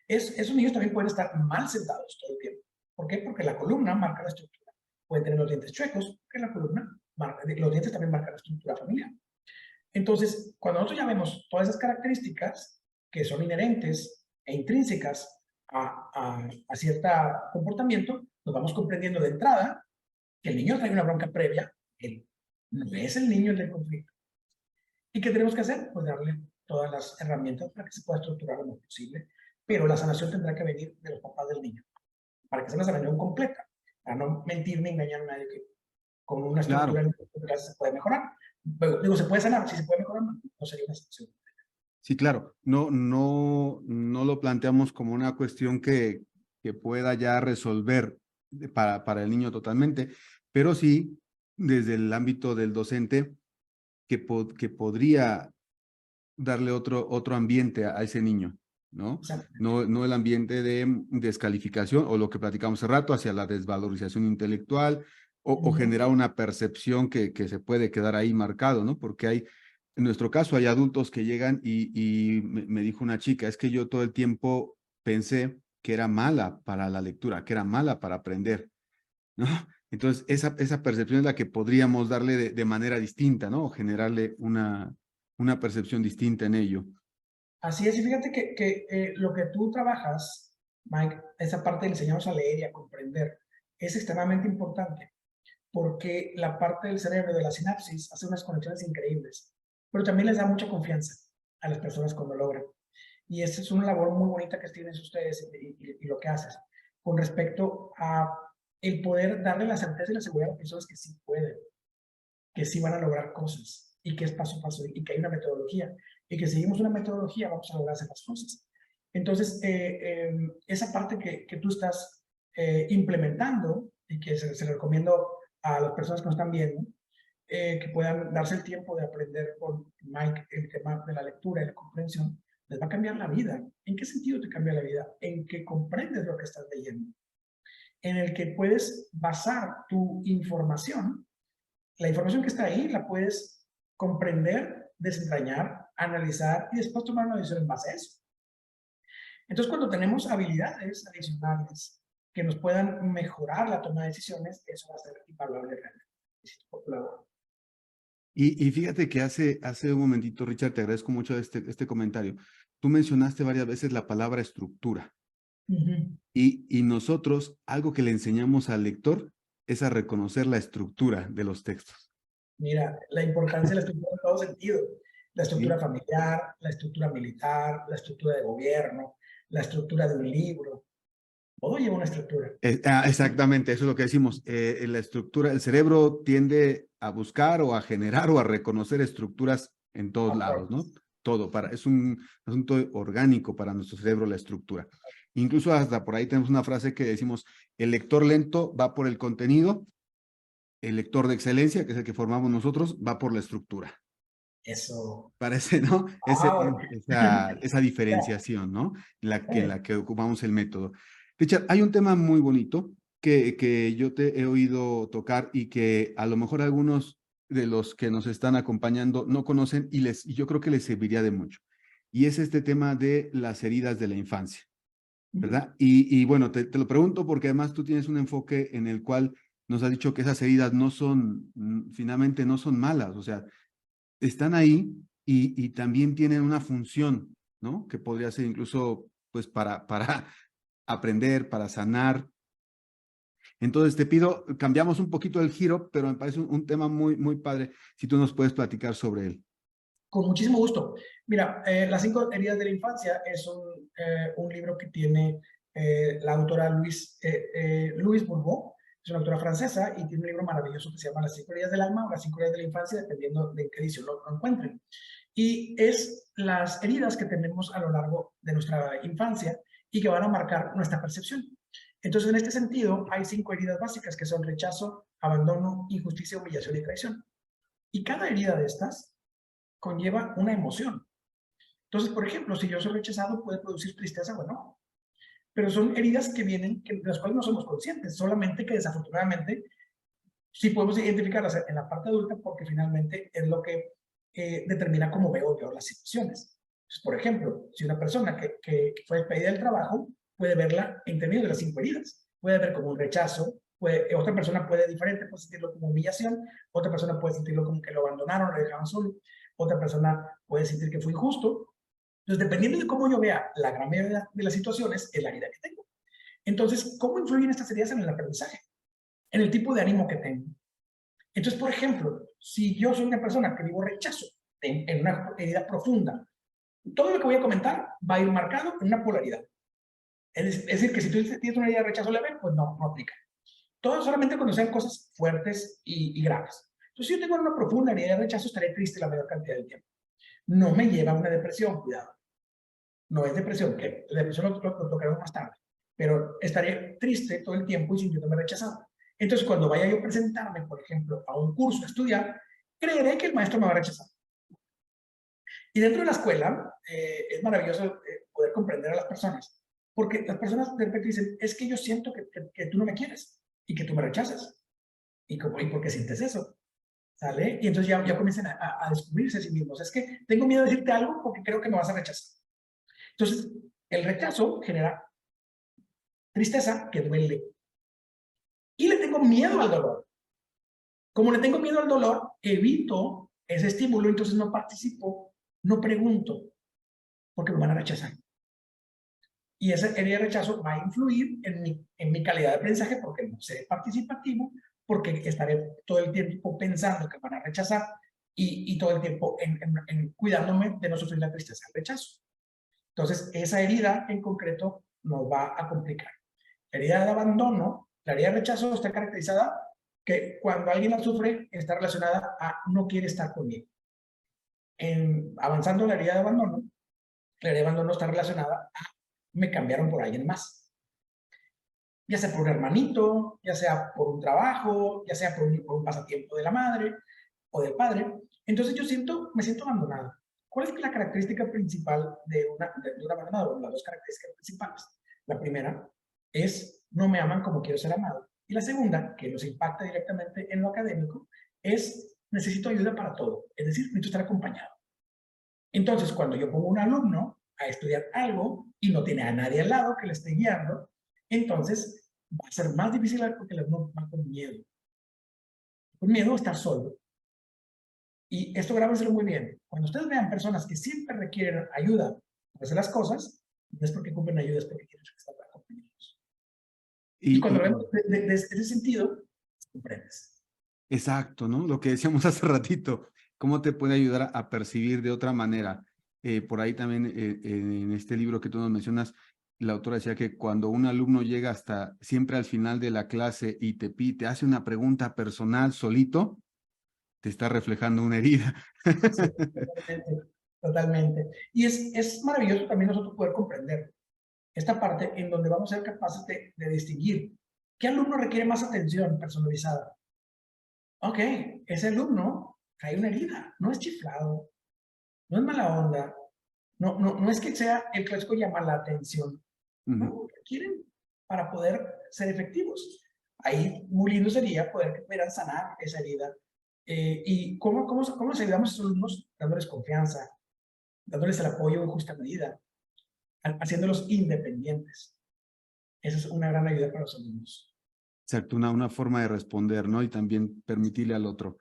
Esos niños también pueden estar mal sentados todo el tiempo. ¿Por qué? Porque la columna marca la estructura. Pueden tener los dientes chuecos, porque la columna marca, los dientes también marcan la estructura familiar. Entonces, cuando nosotros ya vemos todas esas características que son inherentes e intrínsecas a cierto comportamiento, nos vamos comprendiendo de entrada que el niño trae una bronca previa, él no es el niño el del conflicto. ¿Y qué tenemos que hacer? Pues darle todas las herramientas para que se pueda estructurar lo más posible, pero la sanación tendrá que venir de los papás del niño, para que sea una sanación completa, para no mentir ni engañar a nadie que con una estructura Claro. en se puede mejorar. Pero, digo, se puede sanar, si se puede mejorar, no sería una sanación. Sí, claro, no lo planteamos como una cuestión que pueda ya resolver para el niño totalmente, pero sí desde el ámbito del docente que podría darle otro ambiente a ese niño, ¿no? Exactamente. No el ambiente de descalificación o lo que platicamos hace rato hacia la desvalorización intelectual o generar una percepción que se puede quedar ahí marcado, ¿no? Porque en nuestro caso hay adultos que llegan y me dijo una chica, es que yo todo el tiempo pensé que era mala para la lectura, que era mala para aprender, ¿no? Entonces, esa percepción es la que podríamos darle de manera distinta, ¿no? O generarle una percepción distinta en ello. Así es, y fíjate que lo que tú trabajas, Mike, esa parte de enseñarnos a leer y a comprender, es extremadamente importante, porque la parte del cerebro de la sinapsis hace unas conexiones increíbles, pero también les da mucha confianza a las personas cuando logran. Y esa es una labor muy bonita que tienen ustedes y lo que haces con respecto a el poder darle la certeza y la seguridad a las personas que sí pueden, que sí van a lograr cosas y que es paso a paso y que hay una metodología y que seguimos una metodología vamos a lograr hacer las cosas. Entonces, esa parte que tú estás implementando y que se lo recomiendo a las personas que nos están viendo, que puedan darse el tiempo de aprender con Mike el tema de la lectura y la comprensión, les va a cambiar la vida. ¿En qué sentido te cambia la vida? En que comprendes lo que estás leyendo, en el que puedes basar tu información, la información que está ahí la puedes comprender, desentrañar, analizar y después tomar una decisión en base a eso. Entonces, cuando tenemos habilidades adicionales que nos puedan mejorar la toma de decisiones, eso va a ser invaluable realmente. Y fíjate que hace un momentito, Richard, te agradezco mucho este comentario. Tú mencionaste varias veces la palabra estructura. Y nosotros, algo que le enseñamos al lector es a reconocer la estructura de los textos. Mira, la importancia de la estructura en todo sentido. La estructura ¿Sí? familiar, la estructura militar, la estructura de gobierno, la estructura de un libro. Todo lleva una estructura. Exactamente, eso es lo que decimos. La estructura, el cerebro tiende a buscar o a generar o a reconocer estructuras en todos lados, ¿no? Todo, es un asunto orgánico para nuestro cerebro la estructura. Incluso hasta por ahí tenemos una frase que decimos, el lector lento va por el contenido, el lector de excelencia, que es el que formamos nosotros, va por la estructura. Eso. Parece, ¿no? Wow. Esa diferenciación, ¿no? En la que ocupamos el método. Richard, hay un tema muy bonito que yo te he oído tocar y que a lo mejor algunos de los que nos están acompañando no conocen y yo creo que les serviría de mucho. Y es este tema de las heridas de la infancia, ¿verdad? Y bueno, te lo pregunto porque además tú tienes un enfoque en el cual nos has dicho que esas heridas no son, finalmente no son malas, o sea, están ahí y también tienen una función, ¿no? Que podría ser incluso, pues, para aprender, para sanar. Entonces te pido, cambiamos un poquito el giro, pero me parece un tema muy, muy padre, si tú nos puedes platicar sobre él. Con muchísimo gusto. Mira, Las 5 heridas de la infancia es un libro que tiene la autora Louise Bourbeau, es una autora francesa y tiene un libro maravilloso que se llama Las 5 heridas del alma o Las 5 heridas de la infancia, dependiendo de qué edición lo encuentren. Y es las heridas que tenemos a lo largo de nuestra infancia y que van a marcar nuestra percepción. Entonces, en este sentido, hay 5 heridas básicas que son rechazo, abandono, injusticia, humillación y traición. Y cada herida de estas conlleva una emoción. Entonces, por ejemplo, si yo soy rechazado, puede producir tristeza o no. Pero son heridas que vienen, de las cuales no somos conscientes, solamente que desafortunadamente sí podemos identificarlas en la parte adulta porque finalmente es lo que determina cómo veo yo las situaciones. Entonces, por ejemplo, si una persona que fue despedida del trabajo puede verla en términos de las 5 heridas. Puede ver como un rechazo, otra persona puede diferente, puede sentirlo como humillación, otra persona puede sentirlo como que lo abandonaron, lo dejaron solo, otra persona puede sentir que fue injusto. Entonces, dependiendo de cómo yo vea la gran mayoría de las situaciones, es la herida que tengo. Entonces, ¿cómo influyen estas heridas en el aprendizaje? En el tipo de ánimo que tengo. Entonces, por ejemplo, si yo soy una persona que vivo rechazo en una herida profunda, todo lo que voy a comentar va a ir marcado en una polaridad. Es decir, que si tú tienes una herida de rechazo leve, pues no aplica. Todo solamente cuando sean cosas fuertes y graves. Entonces, si yo tengo una profunda herida de rechazo, estaré triste la mayor cantidad del tiempo. No me lleva a una depresión, cuidado. No es depresión, que la depresión lo tocaremos más tarde. Pero estaré triste todo el tiempo y sintiéndome rechazado. Entonces, cuando vaya yo a presentarme, por ejemplo, a un curso a estudiar, creeré que el maestro me va a rechazar. Y dentro de la escuela, es maravilloso poder comprender a las personas, porque las personas de repente dicen, es que yo siento que tú no me quieres y que tú me rechazas. ¿Y por qué sientes eso? ¿Sale? Y entonces ya comienzan a descubrirse a sí mismos. Es que tengo miedo de decirte algo porque creo que me vas a rechazar. Entonces, el rechazo genera tristeza que duele. Y le tengo miedo al dolor. Como le tengo miedo al dolor, evito ese estímulo, entonces no participo, no pregunto, porque me van a rechazar. Y esa herida de rechazo va a influir en mi calidad de aprendizaje porque no seré participativo, porque estaré todo el tiempo pensando que van a rechazar y todo el tiempo cuidándome de no sufrir la tristeza del rechazo. Entonces, esa herida en concreto nos va a complicar. La herida de abandono, la herida de rechazo está caracterizada que cuando alguien la sufre está relacionada a no quiere estar conmigo. Avanzando la herida de abandono, la herida de abandono está relacionada a me cambiaron por alguien más. Ya sea por un hermanito, ya sea por un trabajo, ya sea por un pasatiempo de la madre o del padre. Entonces me siento abandonado. ¿Cuál es la característica principal de un abandonado? Las dos características principales. La primera es no me aman como quiero ser amado. Y la segunda, que nos impacta directamente en lo académico, es necesito ayuda para todo. Es decir, necesito estar acompañado. Entonces, cuando yo pongo un alumno a estudiar algo y no tiene a nadie al lado que le esté guiando, entonces va a ser más difícil porque el alumno va con miedo. Con miedo a estar solo. Y esto grábenselo muy bien. Cuando ustedes vean personas que siempre requieren ayuda para hacer las cosas, no es porque ocupen ayuda, es porque quieren estar acompañados. Y cuando lo vemos de ese sentido, comprendes. Exacto, ¿no? Lo que decíamos hace ratito, ¿cómo te puede ayudar a percibir de otra manera? Por ahí también en este libro que tú nos mencionas, la autora decía que cuando un alumno llega hasta siempre al final de la clase y te hace una pregunta personal solito, te está reflejando una herida. Sí, totalmente, totalmente. Y es maravilloso también nosotros poder comprender esta parte en donde vamos a ser capaces de distinguir qué alumno requiere más atención personalizada. Ok, ese alumno trae una herida, no es chiflado, no es mala onda, no es que sea el clásico llamar la atención, no, requieren para poder ser efectivos. Ahí muy lindo sería poder sanar esa herida ¿Y cómo les ayudamos a esos alumnos? Dándoles confianza, dándoles el apoyo en justa medida, haciéndolos independientes. Esa es una gran ayuda para los alumnos. Exacto, una forma de responder, ¿no? Y también permitirle al otro.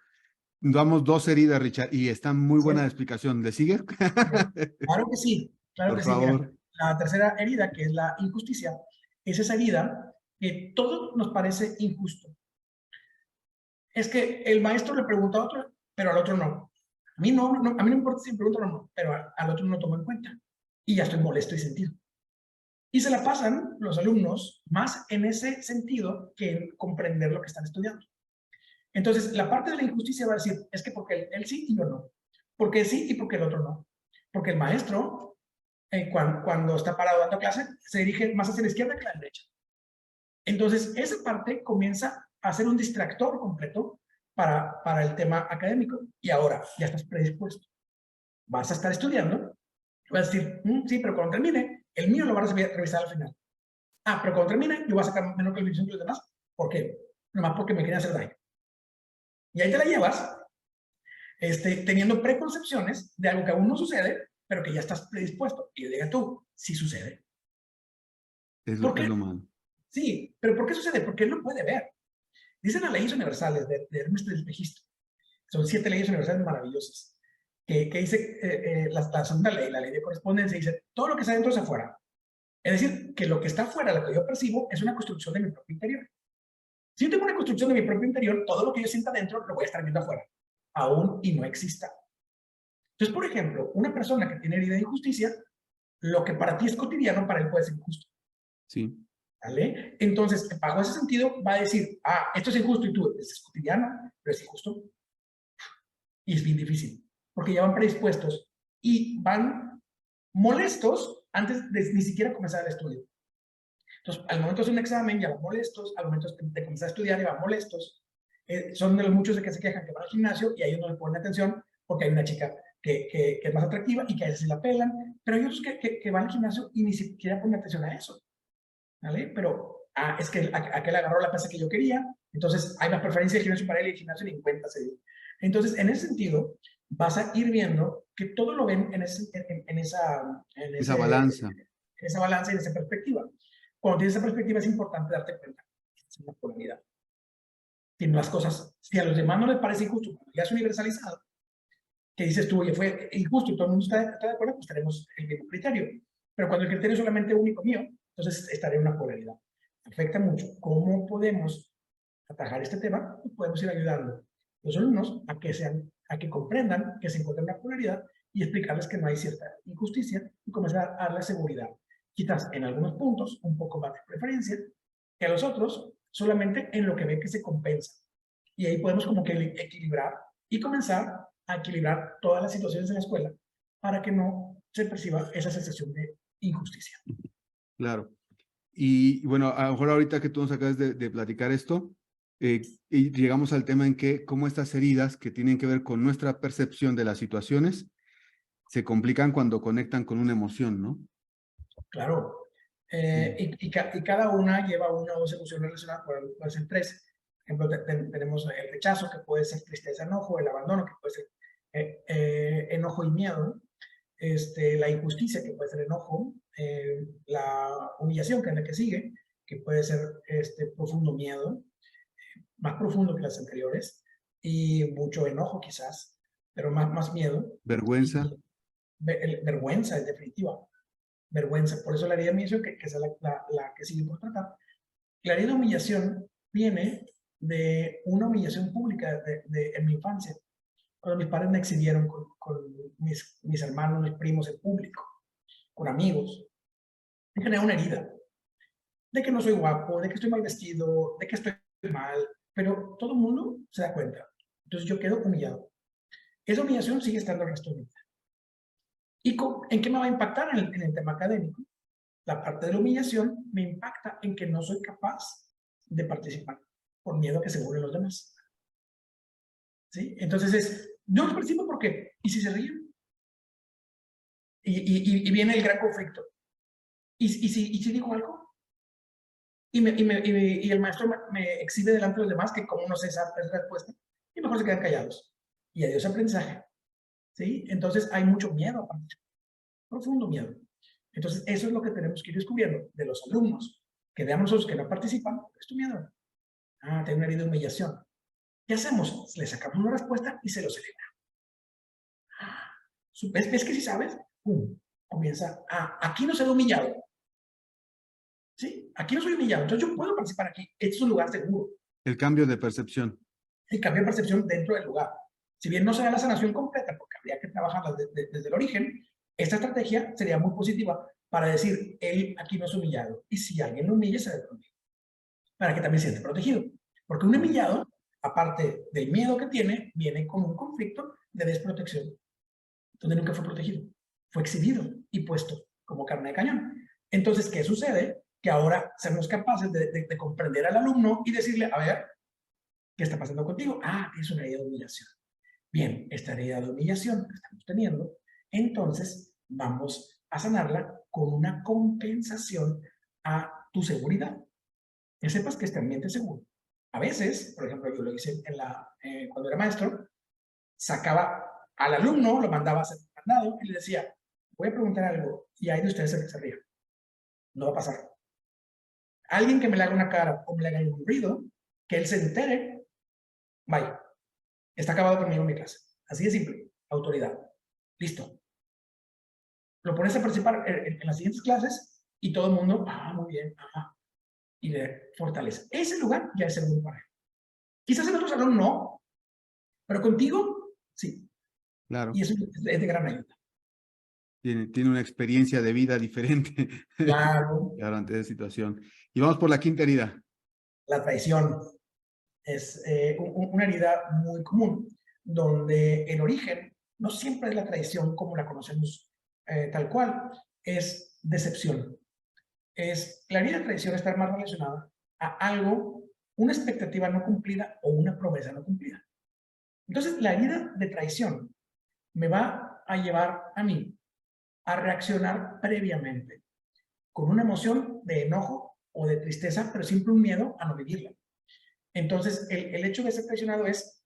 Damos dos heridas, Richard, y está muy Así buena la es. explicación. ¿Le sigue? Claro que sí, claro Por que sí. Mira, favor. la tercera herida, que es la injusticia, es esa herida que todo nos parece injusto. Es que el maestro le pregunta a otro, pero al otro no. A mí no, a mí no importa si me preguntan o no, pero al otro no lo tomo en cuenta. Y ya estoy molesto y sentido. Y se la pasan los alumnos más en ese sentido que en comprender lo que están estudiando. Entonces, la parte de la injusticia va a decir, es que porque él sí y yo no. Porque sí y porque el otro no. Porque el maestro, cuando está parado dando clase, se dirige más hacia la izquierda que a la derecha. Entonces, esa parte comienza a ser un distractor completo para el tema académico. Y ahora ya estás predispuesto. Vas a estar estudiando. Vas a decir, sí, pero cuando termine, el mío lo vas a revisar al final. Ah, pero cuando termine, yo voy a sacar menor calificación que los demás. ¿Por qué? Nomás porque me quieren hacer daño. Y ahí te la llevas, teniendo preconcepciones de algo que aún no sucede, pero que ya estás predispuesto. Y diga tú, sí sucede. ¿Por Es qué? lo malo. Sí, pero ¿por qué sucede? Porque él lo puede ver. Dicen las leyes universales de Hermes Trismegisto. Son 7 leyes universales maravillosas. Que dice la segunda ley, la ley de correspondencia, dice, todo lo que está dentro es afuera. Es decir, que lo que está afuera, lo que yo percibo, es una construcción de mi propio interior. Si yo tengo una construcción de mi propio interior, todo lo que yo sienta dentro lo voy a estar viendo afuera, aún y no exista. Entonces, por ejemplo, una persona que tiene herida de injusticia, lo que para ti es cotidiano, para él puede ser injusto. Sí. ¿Vale? Entonces, bajo ese sentido, va a decir, esto es injusto y tú, es cotidiano, pero es injusto. Y es bien difícil, porque ya van predispuestos y van molestos antes de ni siquiera comenzar el estudio. Entonces, al momento de un examen ya van molestos, al momento de comenzar a estudiar ya van molestos. Son de los muchos de que se quejan que van al gimnasio y a ellos no les ponen atención porque hay una chica que es más atractiva y que a veces se la pelan, pero hay otros que van al gimnasio y ni siquiera ponen atención a eso. ¿Vale? Pero es que aquel agarró la plaza que yo quería, entonces hay más preferencia del gimnasio para él y el gimnasio ni en cuenta se dio. Entonces, en ese sentido, vas a ir viendo que todo lo ven en Esa balanza. esa balanza y en esa perspectiva. Cuando tienes esa perspectiva es importante darte cuenta que es una polaridad. Que las cosas, si a los demás no les parece injusto, cuando ya es universalizado, que dices tú, oye, fue injusto y todo el mundo está de acuerdo, pues tenemos el mismo criterio. Pero cuando el criterio es solamente único mío, entonces estaré en una polaridad. Afecta mucho. ¿Cómo podemos atajar este tema? Pues podemos ir ayudando a los alumnos a que comprendan que se encuentra una polaridad y explicarles que no hay cierta injusticia y comenzar a darles seguridad. Quizás en algunos puntos un poco más de preferencia que a los otros, solamente en lo que ven que se compensa. Y ahí podemos como que equilibrar y comenzar a equilibrar todas las situaciones en la escuela para que no se perciba esa sensación de injusticia. Claro. Y bueno, a lo mejor ahorita que tú nos acabas de platicar esto, y llegamos al tema en que cómo estas heridas que tienen que ver con nuestra percepción de las situaciones se complican cuando conectan con una emoción, ¿no? Claro. Y cada una lleva una o dos emociones relacionadas, pueden ser 3. Por ejemplo, tenemos el rechazo, que puede ser tristeza, enojo, el abandono, que puede ser enojo y miedo, la injusticia, que puede ser enojo, la humillación, que es la que sigue, que puede ser profundo miedo, más profundo que las anteriores, y mucho enojo quizás, pero más miedo, Vergüenza. y vergüenza, en definitiva. Vergüenza. Por eso la herida de humillación, que es la que sigue por tratar. La herida de humillación viene de una humillación pública en mi infancia, cuando mis padres me exhibieron con mis hermanos, mis primos en público, con amigos. Me genera una herida de que no soy guapo, de que estoy mal vestido, de que estoy mal, pero todo el mundo se da cuenta. Entonces yo quedo humillado. Esa humillación sigue estando el resto de mi vida. ¿Y en qué me va a impactar en el tema académico? La parte de la humillación me impacta en que no soy capaz de participar por miedo a que se burlen los demás. ¿Sí? Entonces yo lo participo porque, ¿y si se ríen? Y viene el gran conflicto. ¿Y si digo algo? Y el maestro me exhibe delante de los demás que como no sé esa respuesta. y mejor se quedan callados. Y adiós aprendizaje. ¿Sí? Entonces hay mucho miedo, profundo miedo. Entonces eso es lo que tenemos que ir descubriendo de los alumnos, que veamos nosotros que no participan. ¿Es tu miedo? Ah, tengo una herida de humillación. ¿Qué hacemos? Le sacamos una respuesta y se lo celebra. ¿Ves que si sabes? ¡Pum! Comienza, aquí no se ve humillado. ¿Sí? Aquí no soy humillado, entonces yo puedo participar aquí. Este es un lugar seguro. El cambio de percepción. Y cambiar percepción dentro del lugar. Si bien no será la sanación completa, porque habría que trabajarla desde el origen, esta estrategia sería muy positiva para decir, él aquí no es humillado. Y si alguien lo humilla, se debe proteger. Para que también se siente protegido. Porque un humillado, aparte del miedo que tiene, viene con un conflicto de desprotección, donde nunca fue protegido. Fue exhibido y puesto como carne de cañón. Entonces, ¿qué sucede? Que ahora somos capaces de comprender al alumno y decirle, a ver, ¿qué está pasando contigo? Ah, tienes una herida de humillación. Bien, esta herida de humillación que estamos teniendo, entonces vamos a sanarla con una compensación a tu seguridad. Que sepas que este ambiente es seguro. A veces, por ejemplo, yo lo hice cuando era maestro, sacaba al alumno, lo mandaba a hacer un mandado y le decía, voy a preguntar algo y ahí de ustedes se ríe. No va a pasar. Alguien que me le haga una cara o me le haga un ruido, que él se entere, vaya, está acabado conmigo en mi clase. Así de simple. Autoridad. Listo. Lo pones a participar en las siguientes clases y todo el mundo, muy bien, y le fortalece. Ese lugar ya es seguro para él. Quizás en otro salón no, pero contigo, sí. Claro. Y eso es de gran ayuda. Tiene una experiencia de vida diferente. Claro. Ante esa situación. Y vamos por la quinta herida. La traición es una herida muy común, donde el origen no siempre es la traición como la conocemos tal cual, es decepción. La herida de traición está más relacionada a algo, una expectativa no cumplida o una promesa no cumplida. Entonces, la herida de traición me va a llevar a mí a reaccionar previamente con una emoción de enojo o de tristeza, pero siempre un miedo a no vivirla. Entonces, el hecho de ser traicionado es,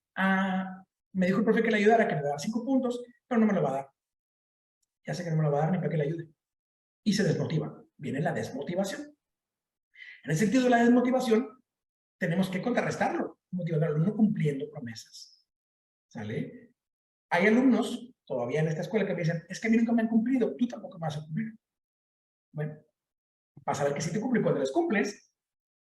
me dijo el profe que le ayudara, que me daba 5 puntos, pero no me lo va a dar. Ya sé que no me lo va a dar ni para que le ayude. Y se desmotiva. Viene la desmotivación. En el sentido de la desmotivación, tenemos que contrarrestarlo, motivando al alumno cumpliendo promesas. ¿Sale? Hay alumnos, todavía en esta escuela, que me dicen, es que a mí nunca me han cumplido, tú tampoco me vas a cumplir. Bueno, vas a ver que si te cumplen, cuando les cumples,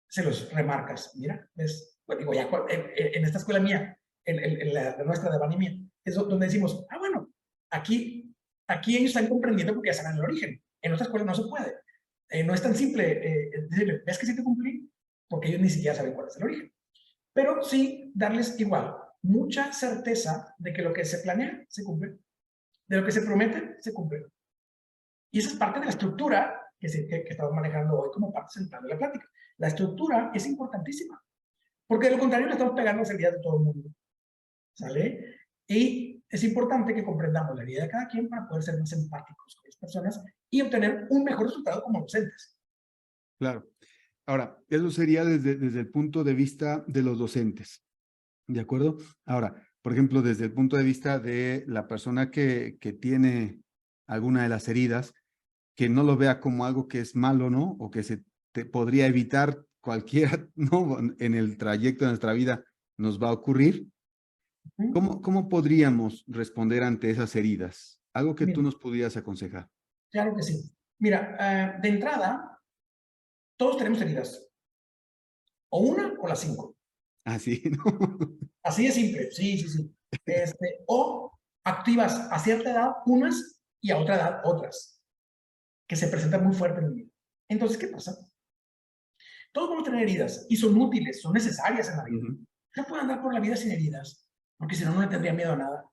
se los remarcas. Mira, ves, bueno, digo, ya en esta escuela mía, en la nuestra de Bani mía, es donde decimos, bueno, aquí ellos están comprendiendo porque ya saben el origen. En otra escuela no se puede. No es tan simple decirle, ¿ves que sí te cumplí? Porque ellos ni siquiera saben cuál es el origen. Pero sí darles igual, mucha certeza de que lo que se planea se cumple, de lo que se promete se cumple. Y esa es parte de la estructura que estamos manejando hoy como parte central de la plática. La estructura es importantísima, porque de lo contrario le estamos pegando las heridas de todo el mundo. ¿Sale? Y es importante que comprendamos la vida de cada quien para poder ser más empáticos con las personas y obtener un mejor resultado como docentes. Claro. Ahora, eso sería desde el punto de vista de los docentes. ¿De acuerdo? Ahora, por ejemplo, desde el punto de vista de la persona que tiene alguna de las heridas, que no lo vea como algo que es malo, ¿no? O que se podría evitar cualquiera, ¿no? En el trayecto de nuestra vida nos va a ocurrir. ¿Cómo podríamos responder ante esas heridas? Algo que tú nos pudieras aconsejar. Claro que sí. Mira, de entrada, todos tenemos heridas. O una o las 5. Así, ¿no? Así de simple, sí. O activas a cierta edad unas y a otra edad otras, que se presentan muy fuerte en mi vida. Entonces, ¿qué pasa? Todos vamos a tener heridas y son útiles, son necesarias en la vida. No puedo andar por la vida sin heridas, porque si no, no le tendría miedo a nada.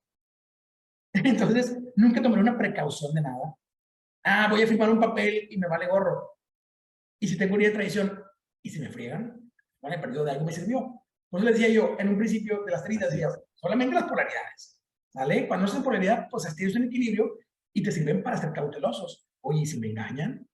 Entonces, nunca tomaré una precaución de nada. Voy a firmar un papel y me vale gorro. Y si tengo herida de traición, y si me friegan, bueno, he perdido de algo, me sirvió. Por eso les decía yo, en un principio de las heridas, decía, solamente las polaridades. ¿Vale? Cuando es en polaridad, pues tienes un equilibrio y te sirven para ser cautelosos. Oye, ¿y si me engañan?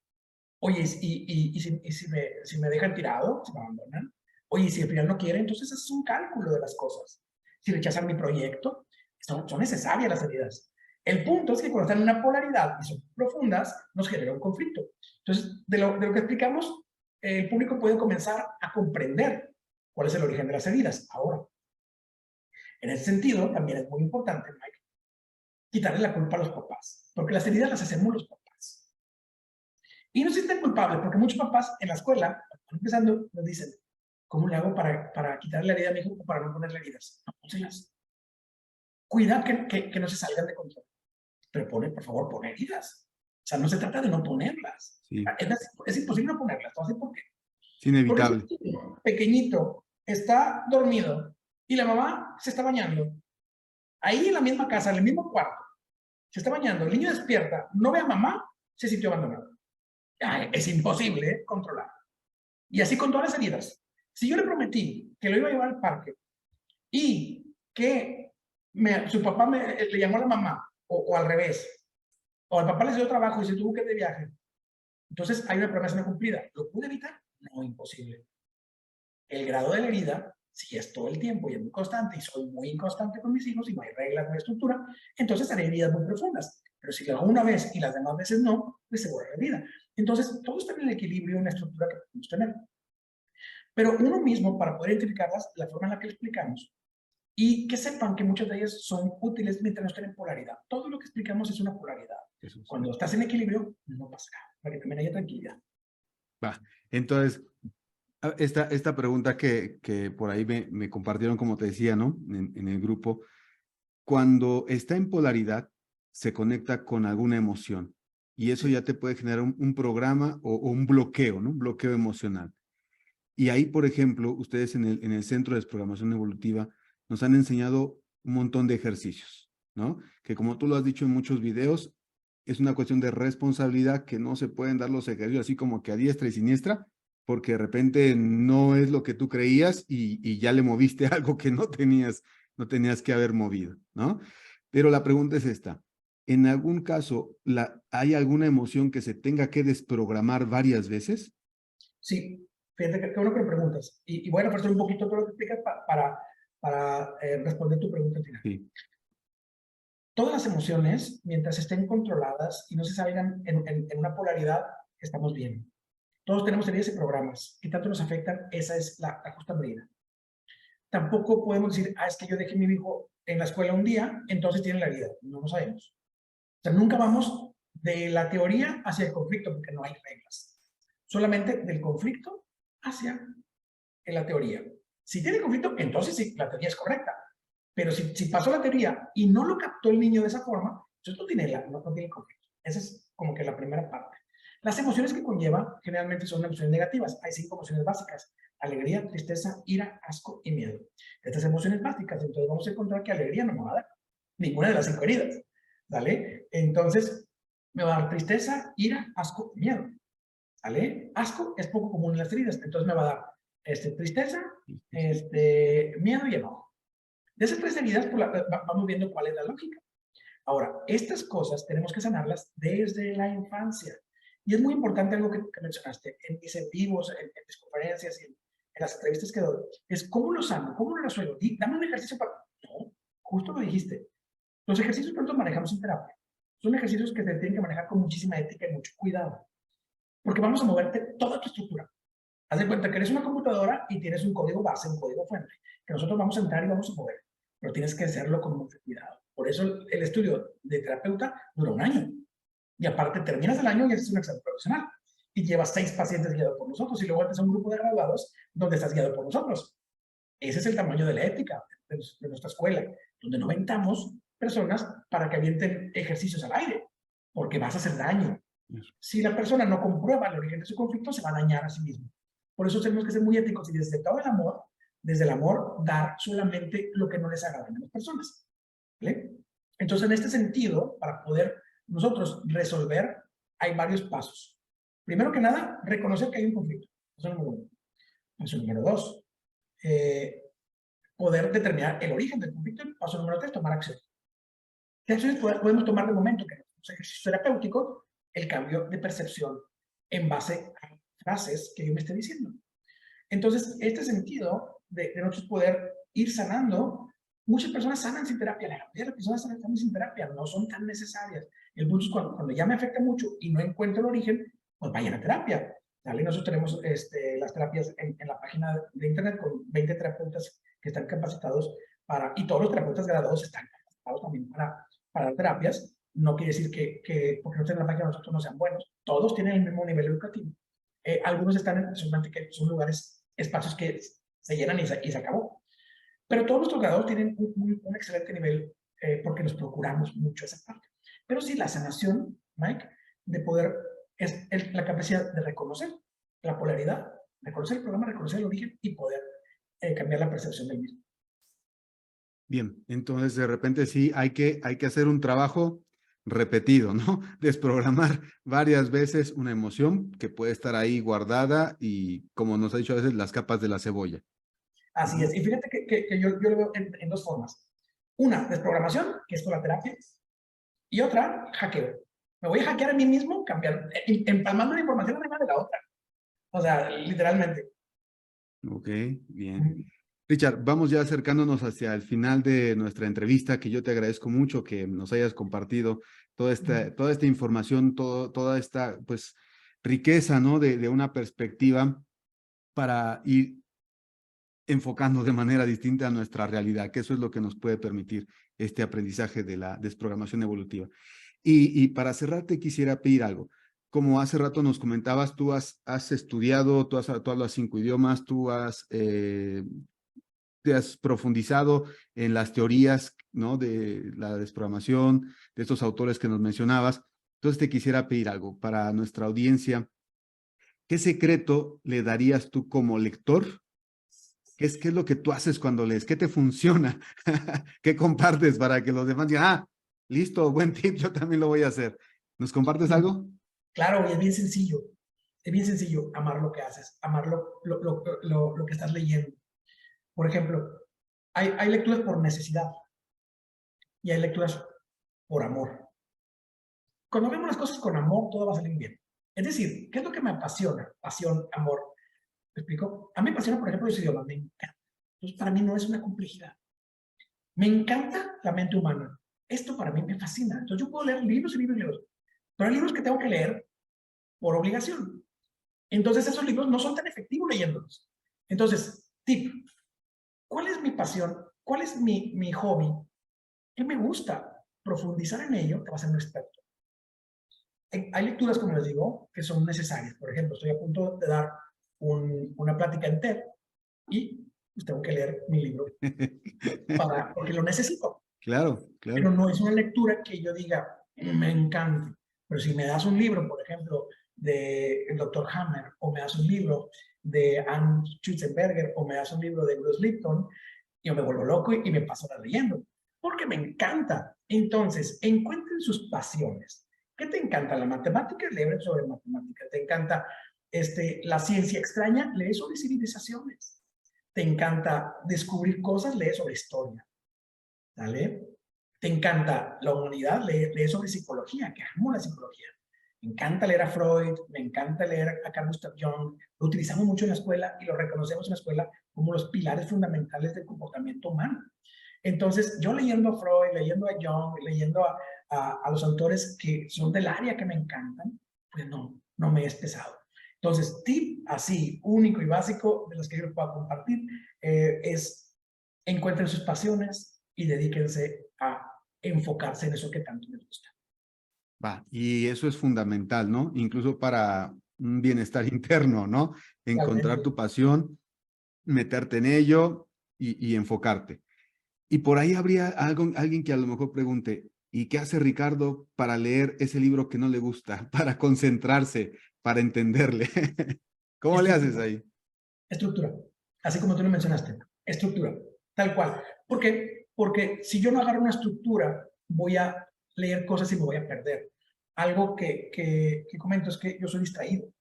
Oye, ¿y si me dejan tirado? ¿Si me abandonan? Oye, ¿y si al final no quieren? Entonces es un cálculo de las cosas. si rechazan mi proyecto. Son necesarias las heridas. El punto es que cuando están en una polaridad y son profundas, nos genera un conflicto. Entonces, de lo que explicamos, el público puede comenzar a comprender cuál es el origen de las heridas. Ahora, en ese sentido, también es muy importante, Mike, quitarle la culpa a los papás, porque las heridas las hacemos los papás. Y no se sienten culpables, porque muchos papás en la escuela, empezando, nos dicen, ¿cómo le hago para quitarle la herida a mi hijo o para no ponerle heridas? No, pónselas. Cuidado que no se salgan de control. Pero por favor, pon heridas. O sea, no se trata de no ponerlas. Sí. Es imposible no ponerlas. ¿Sabes por qué? Es inevitable. Porque ese niño pequeñito está dormido y la mamá se está bañando. Ahí en la misma casa, en el mismo cuarto, se está bañando, el niño despierta, no ve a mamá, se sintió abandonado. Es imposible controlar. Y así con todas las heridas. Si yo le prometí que lo iba a llevar al parque y que su papá le llamó a la mamá, o al revés, o al papá le dio trabajo y se tuvo que ir de viaje, entonces hay una promesa no cumplida. ¿Lo pude evitar? No, imposible. El grado de la herida, si es todo el tiempo y es muy constante, y soy muy inconstante con mis hijos y no hay reglas, no hay estructura, entonces haré heridas muy profundas. Pero si lo hago una vez y las demás veces no, pues se borra la herida. Entonces, todo está en el equilibrio y en la estructura que podemos tener. Pero uno mismo, para poder identificarlas, la forma en la que lo explicamos, y que sepan que muchas de ellas son útiles mientras no estén en polaridad. Todo lo que explicamos es una polaridad. Cuando estás en equilibrio, no pasa nada, para que también haya tranquilidad. Va. Entonces, esta pregunta que por ahí me compartieron, como te decía, ¿no? En el grupo, cuando está en polaridad, se conecta con alguna emoción. Y eso ya te puede generar un programa o un bloqueo, ¿no? Un bloqueo emocional. Y ahí, por ejemplo, ustedes en el Centro de Desprogramación Evolutiva nos han enseñado un montón de ejercicios, ¿no? Que como tú lo has dicho en muchos videos, es una cuestión de responsabilidad, que no se pueden dar los ejercicios así como que a diestra y siniestra, porque de repente no es lo que tú creías y ya le moviste algo que no tenías que haber movido, ¿no? Pero la pregunta es esta. ¿En algún caso hay alguna emoción que se tenga que desprogramar varias veces? Sí, fíjate que bueno que lo preguntas. Y voy a reforzar un poquito todo lo que explicas para responder tu pregunta al final. Sí. Todas las emociones, mientras estén controladas y no se salgan en una polaridad, estamos bien. Todos tenemos heridas y programas. ¿Qué tanto nos afectan? Esa es la justa medida. Tampoco podemos decir, es que yo dejé a mi hijo en la escuela un día, entonces tiene la herida. No lo sabemos. O sea, nunca vamos de la teoría hacia el conflicto, porque no hay reglas. Solamente del conflicto hacia la teoría. Si tiene conflicto, entonces sí, la teoría es correcta. Pero si pasó la teoría y no lo captó el niño de esa forma, entonces no tiene conflicto. Esa es como que la primera parte. Las emociones que conlleva generalmente son emociones negativas. Hay 5 emociones básicas: alegría, tristeza, ira, asco y miedo. Estas emociones básicas, entonces vamos a encontrar que alegría no me va a dar ninguna de las 5 heridas. ¿Vale? Entonces, me va a dar tristeza, ira, asco y miedo. ¿Vale? Asco es poco común en las heridas, entonces me va a dar tristeza, miedo y enojo. De esas 3 heridas, pues, vamos viendo cuál es la lógica. Ahora, estas cosas tenemos que sanarlas desde la infancia. Y es muy importante algo que mencionaste en mis en vivos, en mis conferencias y en las entrevistas que doy, es cómo lo sano, cómo lo resuelvo. Dame un ejercicio para... No, justo lo dijiste. Los ejercicios pronto manejamos en terapia. Son ejercicios que se tienen que manejar con muchísima ética y mucho cuidado. Porque vamos a moverte toda tu estructura. Haz de cuenta que eres una computadora y tienes un código base, un código fuente, que nosotros vamos a entrar y vamos a mover. Pero tienes que hacerlo con mucho cuidado. Por eso el estudio de terapeuta dura 1 año. Y aparte terminas el año y haces un examen profesional. Y llevas 6 pacientes guiados por nosotros. Y luego haces un grupo de graduados donde estás guiado por nosotros. Ese es el tamaño de la ética de nuestra escuela, donde no aventamos personas para que avienten ejercicios al aire, porque vas a hacer daño. Si la persona no comprueba el origen de su conflicto, se va a dañar a sí mismo. Por eso tenemos que ser muy éticos y desde el amor, dar solamente lo que no les haga daño a las personas. ¿Vale? Entonces, en este sentido, para poder nosotros resolver, hay varios pasos. Primero que nada, reconocer que hay un conflicto. Eso es número 1. Paso número 2, poder determinar el origen del conflicto. Paso número 3, tomar acción. ¿Qué acciones podemos tomar de momento? Que los ejercicios terapéuticos, el cambio de percepción en base a frases que yo me esté diciendo. Entonces, este sentido de nosotros poder ir sanando muchas personas sanan sin terapia, la mayoría de las personas sanan sin terapia, no son tan necesarias. El punto es cuando ya me afecta mucho y no encuentro el origen, pues vayan a terapia. ¿Vale? Nosotros tenemos las terapias en la página de internet con 20 terapeutas que están capacitados y todos los terapeutas graduados están capacitados también para dar terapias. No quiere decir que porque no estén en la página nosotros no sean buenos. Todos tienen el mismo nivel educativo. Algunos están solamente que son lugares, espacios que se llenan y se acabó. Pero todos nuestros graduados tienen un excelente nivel porque nos procuramos mucho esa parte. Pero sí, la sanación, Mike, de poder, es la capacidad de reconocer la polaridad, reconocer el problema, reconocer el origen y poder cambiar la percepción del mismo. Bien, entonces de repente sí hay que hacer un trabajo repetido, ¿no? Desprogramar varias veces una emoción que puede estar ahí guardada y, como nos ha dicho a veces, las capas de la cebolla. Así es. Y fíjate que yo lo veo en dos formas. Una, desprogramación, que es con la terapia, y otra, hackeo. Me voy a hackear a mí mismo, empalmando la información arriba de la otra. O sea, literalmente. Ok, bien. Richard, vamos ya acercándonos hacia el final de nuestra entrevista, que yo te agradezco mucho que nos hayas compartido toda esta información, toda esta, pues, riqueza, ¿no? De una perspectiva para ir enfocando de manera distinta a nuestra realidad, que eso es lo que nos puede permitir este aprendizaje de la desprogramación evolutiva. Y para cerrar, te quisiera pedir algo. Como hace rato nos comentabas, tú has estudiado, tú hablas 5 idiomas, te has profundizado en las teorías, ¿no? De la desprogramación, de estos autores que nos mencionabas. Entonces te quisiera pedir algo para nuestra audiencia. ¿Qué secreto le darías tú como lector? ¿Qué es lo que tú haces cuando lees? ¿Qué te funciona? ¿Qué compartes para que los demás digan, listo, buen tip, yo también lo voy a hacer? ¿Nos compartes algo? Claro, y es bien sencillo. Es bien sencillo amar lo que haces, amar lo que estás leyendo. Por ejemplo, hay lecturas por necesidad y hay lecturas por amor. Cuando vemos las cosas con amor, todo va a salir bien. Es decir, ¿qué es lo que me apasiona? Pasión, amor. ¿Me explico? A mí me apasiona, por ejemplo, los idiomas. Me encanta. Entonces, para mí no es una complejidad. Me encanta la mente humana. Esto para mí me fascina. Entonces, yo puedo leer libros y libros y libros. Pero hay libros que tengo que leer por obligación. Entonces, esos libros no son tan efectivos leyéndolos. Entonces, tip, ¿cuál es mi pasión? ¿Cuál es mi hobby? ¿Qué me gusta? Profundizar en ello te va a hacer un experto. Hay lecturas, como les digo, que son necesarias. Por ejemplo, estoy a punto de dar una plática en TED y pues, tengo que leer mi libro porque lo necesito. Claro, claro. Pero no es una lectura que yo diga, me encanta. Pero si me das un libro, por ejemplo, del Dr. Hammer, o me das un libro de Anne Schutzenberger, o me das un libro de Bruce Lipton, yo me vuelvo loco y me paso la leyendo, porque me encanta. Entonces, encuentren sus pasiones. ¿Qué te encanta? La matemática, lee sobre matemáticas. ¿Te encanta la ciencia extraña? Lee sobre civilizaciones. ¿Te encanta descubrir cosas? Lee sobre historia. ¿Vale? ¿Te encanta la humanidad? Lee sobre psicología, que amo la psicología. Me encanta leer a Freud, me encanta leer a Carl Gustav Jung. Lo utilizamos mucho en la escuela y lo reconocemos en la escuela como los pilares fundamentales del comportamiento humano. Entonces, yo leyendo a Freud, leyendo a Jung, leyendo a los autores que son del área que me encantan, pues no me es pesado. Entonces, tip así, único y básico de los que yo les puedo compartir es encuentren sus pasiones y dedíquense a enfocarse en eso que tanto les gusta. Va, y eso es fundamental, ¿no? Incluso para un bienestar interno, ¿no? Encontrar tu pasión, meterte en ello y enfocarte. Y por ahí habría alguien que a lo mejor pregunte, ¿y qué hace Ricardo para leer ese libro que no le gusta, para concentrarse, para entenderle? ¿Cómo le haces ahí? Estructura, así como tú lo mencionaste, estructura, tal cual. ¿Por qué? Porque si yo no agarro una estructura, voy a leer cosas y me voy a perder. Algo que comento es que yo soy distraído.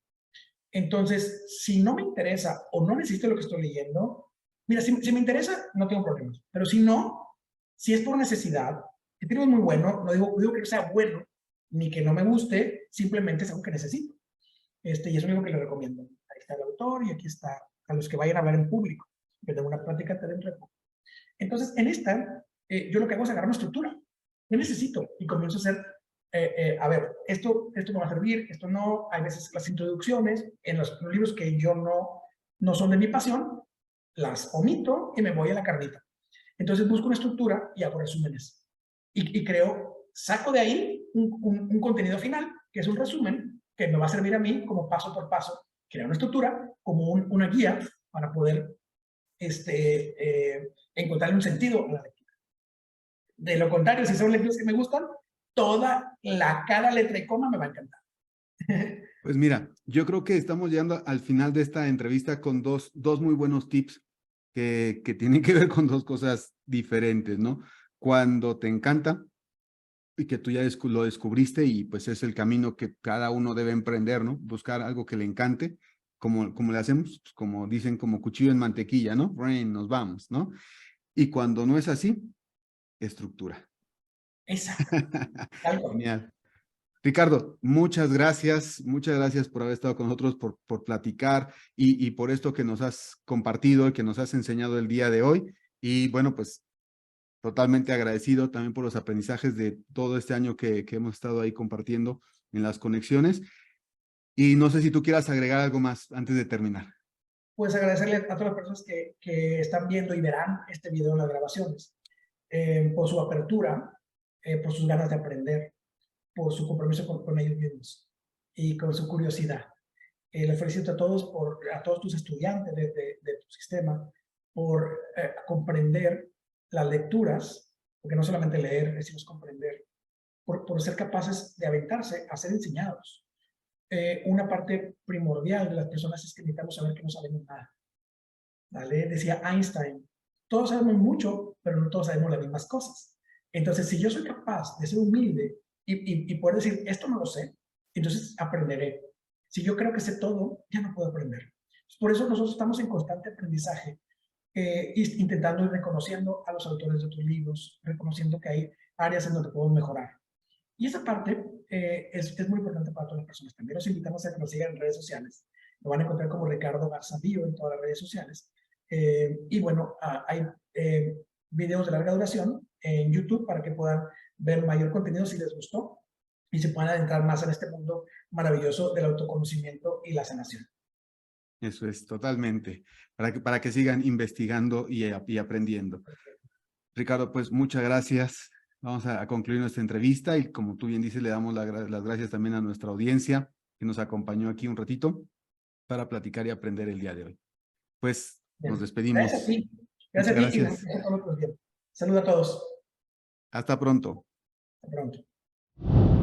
Entonces, si no me interesa o no necesito lo que estoy leyendo, mira, si me interesa, no tengo problemas. Pero si no, si es por necesidad, el libro es muy bueno, no digo que sea bueno, ni que no me guste, simplemente es algo que necesito. Y es un libro que le recomiendo. Ahí está el autor y aquí está a los que vayan a hablar en público. Que tengo una plática dentro de poco. Entonces, en esta, yo lo que hago es agarrar una estructura. ¿Qué necesito? Y comienzo a hacer, a ver, esto me va a servir, esto no. Hay veces las introducciones en los libros que yo no son de mi pasión, las omito y me voy a la carnita. Entonces busco una estructura y hago resúmenes. Y creo, saco de ahí un contenido final, que es un resumen, que me va a servir a mí como paso por paso, crear una estructura, como una guía para poder encontrarle un sentido a la lectura. De lo contrario, si son lecturas que me gustan, cada letra y coma me va a encantar. Pues mira, yo creo que estamos llegando al final de esta entrevista con dos muy buenos tips que tienen que ver con dos cosas diferentes, ¿no? Cuando te encanta y que tú ya lo descubriste y pues es el camino que cada uno debe emprender, ¿no? Buscar algo que le encante, como le hacemos, pues como dicen, como cuchillo en mantequilla, ¿no? Brain, nos vamos, ¿no? Y cuando no es así, estructura. Exacto. Algo. Genial. Ricardo, muchas gracias por haber estado con nosotros, por platicar y por esto que nos has compartido y que nos has enseñado el día de hoy. Y bueno, pues totalmente agradecido también por los aprendizajes de todo este año que hemos estado ahí compartiendo en las conexiones. Y no sé si tú quieras agregar algo más antes de terminar. Pues agradecerle a todas las personas que están viendo y verán este video en las grabaciones, por su apertura, por sus ganas de aprender, por su compromiso con ellos mismos y con su curiosidad. Les felicito a todos, a todos tus estudiantes de tu sistema, por comprender las lecturas, porque no solamente leer, sino comprender, por ser capaces de aventarse a ser enseñados. Una parte primordial de las personas es que necesitamos saber que no sabemos nada. ¿Vale? Decía Einstein, todos sabemos mucho, pero no todos sabemos las mismas cosas. Entonces, si yo soy capaz de ser humilde y poder decir, esto no lo sé, entonces aprenderé. Si yo creo que sé todo, ya no puedo aprender. Por eso nosotros estamos en constante aprendizaje, intentando y reconociendo a los autores de otros libros, reconociendo que hay áreas en donde podemos mejorar. Y esa parte es muy importante para todas las personas. También los invitamos a que nos sigan en redes sociales. Lo van a encontrar como Ricardo Garza Bio en todas las redes sociales. Y bueno, hay videos de larga duración en YouTube para que puedan ver mayor contenido si les gustó y se puedan adentrar más en este mundo maravilloso del autoconocimiento y la sanación. Eso es, totalmente, para que sigan investigando y aprendiendo. Ricardo, pues muchas gracias. Vamos a concluir nuestra entrevista y como tú bien dices, le damos las gracias también a nuestra audiencia que nos acompañó aquí un ratito para platicar y aprender el día de hoy. Pues Bien. nos despedimos. Gracias a ti. Muchas Gracias a ti y gracias. gracias a todos. Saludos a todos. Hasta pronto. Hasta pronto.